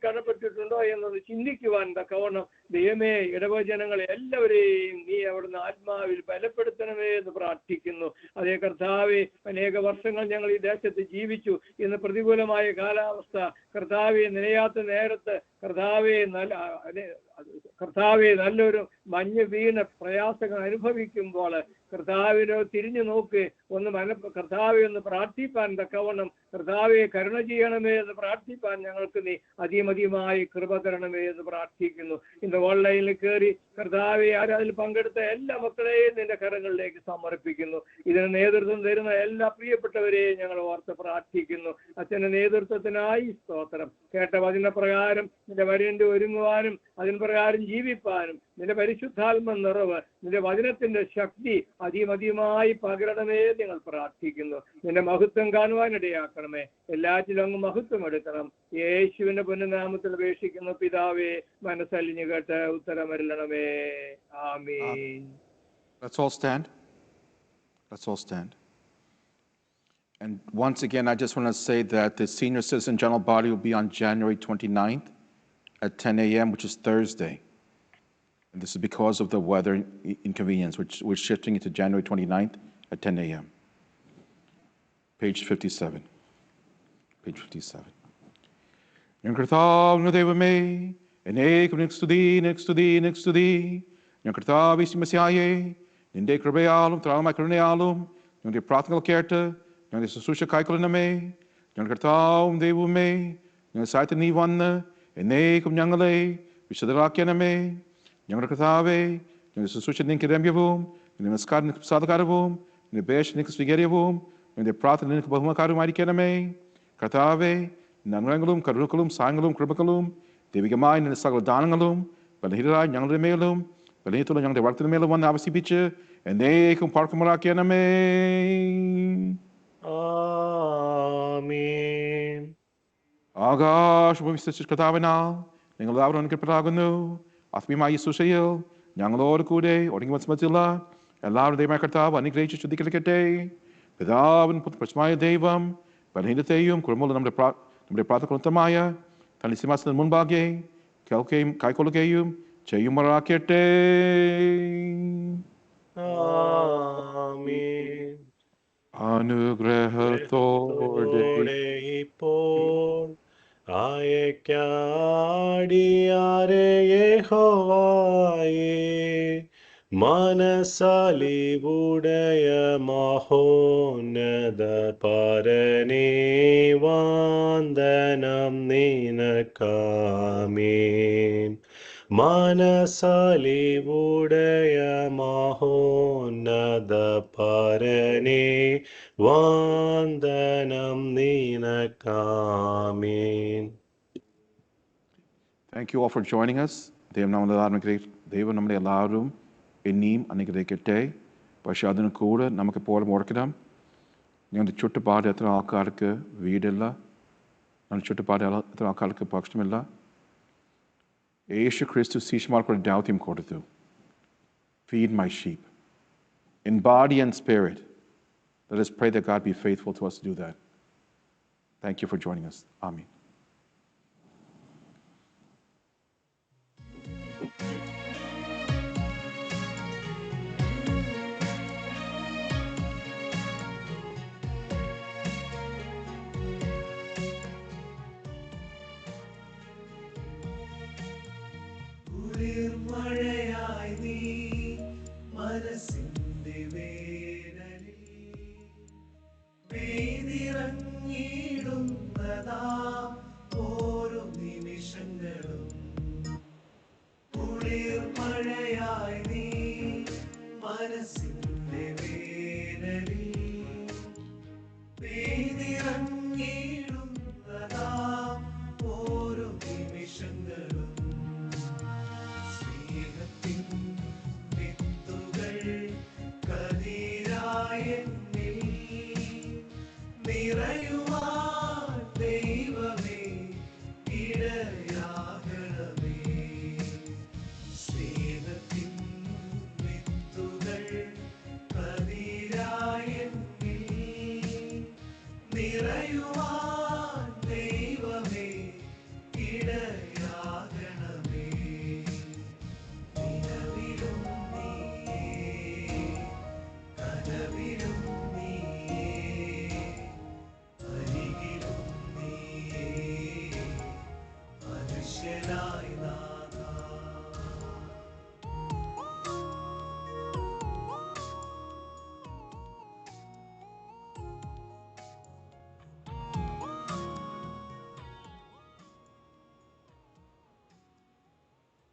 കടപ്പെട്ടിട്ടുണ്ടോ എന്നത് ചിന്തിക്കുവാൻ തക്കവണ്ണം ദൈവമേ ഇടവചനങ്ങൾ എല്ലാവരെയും നീ അവിടുന്ന് ആത്മാവിൽ ബലപ്പെടുത്തണമേ എന്ന് പ്രാർത്ഥിക്കുന്നു. അതേ കർത്താവെ, അനേക വർഷങ്ങൾ ഞങ്ങൾ ഈ ദേശത്ത് ജീവിച്ചു. ഇന്ന് പ്രതികൂലമായ കാലാവസ്ഥ കർത്താവെ നിലയാത്ത നേരത്ത് കർത്താവെ നല്ലൊരു മഞ്ഞ് വീണ് പ്രയാസങ്ങൾ അനുഭവിക്കുമ്പോൾ കർത്താവിനോ തിരിഞ്ഞു നോക്ക്, കർത്താവെ ഒന്ന് പ്രാർത്ഥിപ്പാൻ തക്കവണ്ണം കർത്താവെ കരുണ ചെയ്യണമേ എന്ന് പ്രാർത്ഥിപ്പാൻ ഞങ്ങൾക്ക് നീ അധികമായി കൃപ തരണമേ എന്ന് പ്രാർത്ഥിക്കുന്നു. ഇന്ന് ഓൺലൈനിൽ കയറി കർത്താവെ അതിൽ പങ്കെടുത്ത എല്ലാ മക്കളെയും നിന്റെ കരങ്ങളിലേക്ക് സമർപ്പിക്കുന്നു. ഇതിന് നേതൃത്വം തരുന്ന എല്ലാ പ്രിയപ്പെട്ടവരെയും ഞങ്ങൾ ഓർത്ത് പ്രാർത്ഥിക്കുന്നു. അച്ഛന്റെ നേതൃത്വത്തിനായി സ്തോത്രം. കേട്ട വചനപ്രകാരം നിന്റെ വരേണ്ടി ഒരുങ്ങുവാനും അതിന് പ്രകാരം ജീവിപ്പാനും നിന്റെ പരിശുദ്ധാത്മ നിറവ്, നിന്റെ വചനത്തിന്റെ ശക്തി അധികമായി പകരണമേ നിങ്ങൾ പ്രാർത്ഥിക്കുന്നു. നിന്റെ മഹത്വം കാണുവാനിടയാക്കണമേ. എല്ലാറ്റിലും അങ്ങ് മഹത്വം എടുക്കണം. യേശുവിന്റെ പുണ്യനാമത്തിൽ അപേക്ഷിക്കുന്ന പിതാവേ, മനസ്സലിഞ്ഞു കേട്ട് ഉത്തരമരുളണമേ. ആമീൻ. Let's all stand. Let's all stand. And once again, I just want to say that the Senior Citizen General Body will be on January 29th at 10 a.m., which is Thursday. And this is because of the weather inconvenience, which we're shifting it to January 29th at 10 a.m. Page 57. Page 57. ഞങ്ങൾ കർത്താവിന്റെ ദൈവമേ, എന്നേക്കും സ്തുതി. ഞങ്ങൾ കർത്താവ് യേശുമശിഹായേ, നിന്റെ കൃപയാലും ത്രാണമായ കരുണയാലും ഞങ്ങളുടെ പ്രാർത്ഥനകൾ കേട്ട് ഞങ്ങളുടെ ശുശ്രൂഷ കൈക്കൊള്ളണമേ. ഞങ്ങൾ കർത്താവും ദൈവമേ, ഞങ്ങളുടെ സഹായത്തിന് നീ വന്ന് എന്നേക്കും ഞങ്ങളെ വിശുദ്ധരാക്കണമേ. ഞങ്ങളുടെ കർത്താവേ, ഞങ്ങളുടെ ശുശ്രൂഷ നിനക്ക് രമ്യവും, നിന്റെ നമസ്കാരം നിനക്ക് സാധകാരവും, നിന്റെ അപേക്ഷ നിനക്ക് സ്വീകാര്യവും, നിന്റെ പ്രാർത്ഥന നിനക്ക് ബഹുമകാരവുമായിരിക്കണമേ. കർത്താവേ, നന്മകളും കരുണകളും സഹായങ്ങളും കൃപകളും ദൈവികമായ നിന്റെ സകല ദാനങ്ങളും ബലഹീനരായ ഞങ്ങളുടെ മേലും ബലഹീനത്തുള്ള ഞങ്ങളുടെ വർത്തന മേലും വന്ന് ആവസിപ്പിച്ച് എന്നേക്കും പാർക്കുമാറാക്കണമേ. ആമേൻ. ആകാശഭൂമി സൃഷ്ടിച്ച കർത്താവിനാൽ നിങ്ങൾ എല്ലാവരും അനുഗ്രഹപ്പെടാകുന്നു. ആത്മീയമായ ശുശ്രൂഷയിൽ ഞങ്ങളോട് കൂടെ ഒടുങ്ങി വസിച്ചുള്ള എല്ലാവരും ദൈവമായ കർത്താവ് അനുഗ്രഹിച്ച് ശുദ്ധീകരിക്കട്ടെ. പിതാവിൻ പുത്രമായ ദൈവം ബലഹീനത്തെയും കുടുംബമുള്ള നമ്മുടെ പ്രാർത്ഥനമായ തന്റെ സിംഹാസനത്തിന് മുൻപാകെ കേൾക്കുകയും കൈക്കൊള്ളുകയും ചെയ്യുമാറാക്കട്ടെ. ആമേൻ. അനുഗ്രഹത്തോടെ ഇപ്പോൾ അയക്കാടിയാരെ യഹോവായേ, മനസ്സലിവുടയ മഹോന്നത പരനേ, വന്ദനം നിനക്കാമേൻ. മനസ്സലിവുടയ മഹോന്നത പരനേ, വന്ദനം നിനക്കാമേൻ. Thank you all for joining us. ദൈവം നമ്മളെ എല്ലാവരും ഇനിയും അനുഗ്രഹിക്കട്ടെ. പക്ഷെ അതിന് കൂടെ നമുക്ക് എപ്പോഴും ഓർക്കണം, ഞങ്ങളുടെ ചുറ്റുപാട് എത്ര ആൾക്കാർക്ക് വീടില്ല, ഞങ്ങളുടെ ചുറ്റുപാട് എത്ര ആൾക്കാർക്ക് ഭക്ഷണമില്ല. യേശു ക്രിസ്തു ശിഷ്യന്മാർക്കൊരു ദൗത്യം കൊടുത്തു, feed my sheep in body and spirit. Let us pray that God be faithful to us to do that. Thank you for joining us. Amen.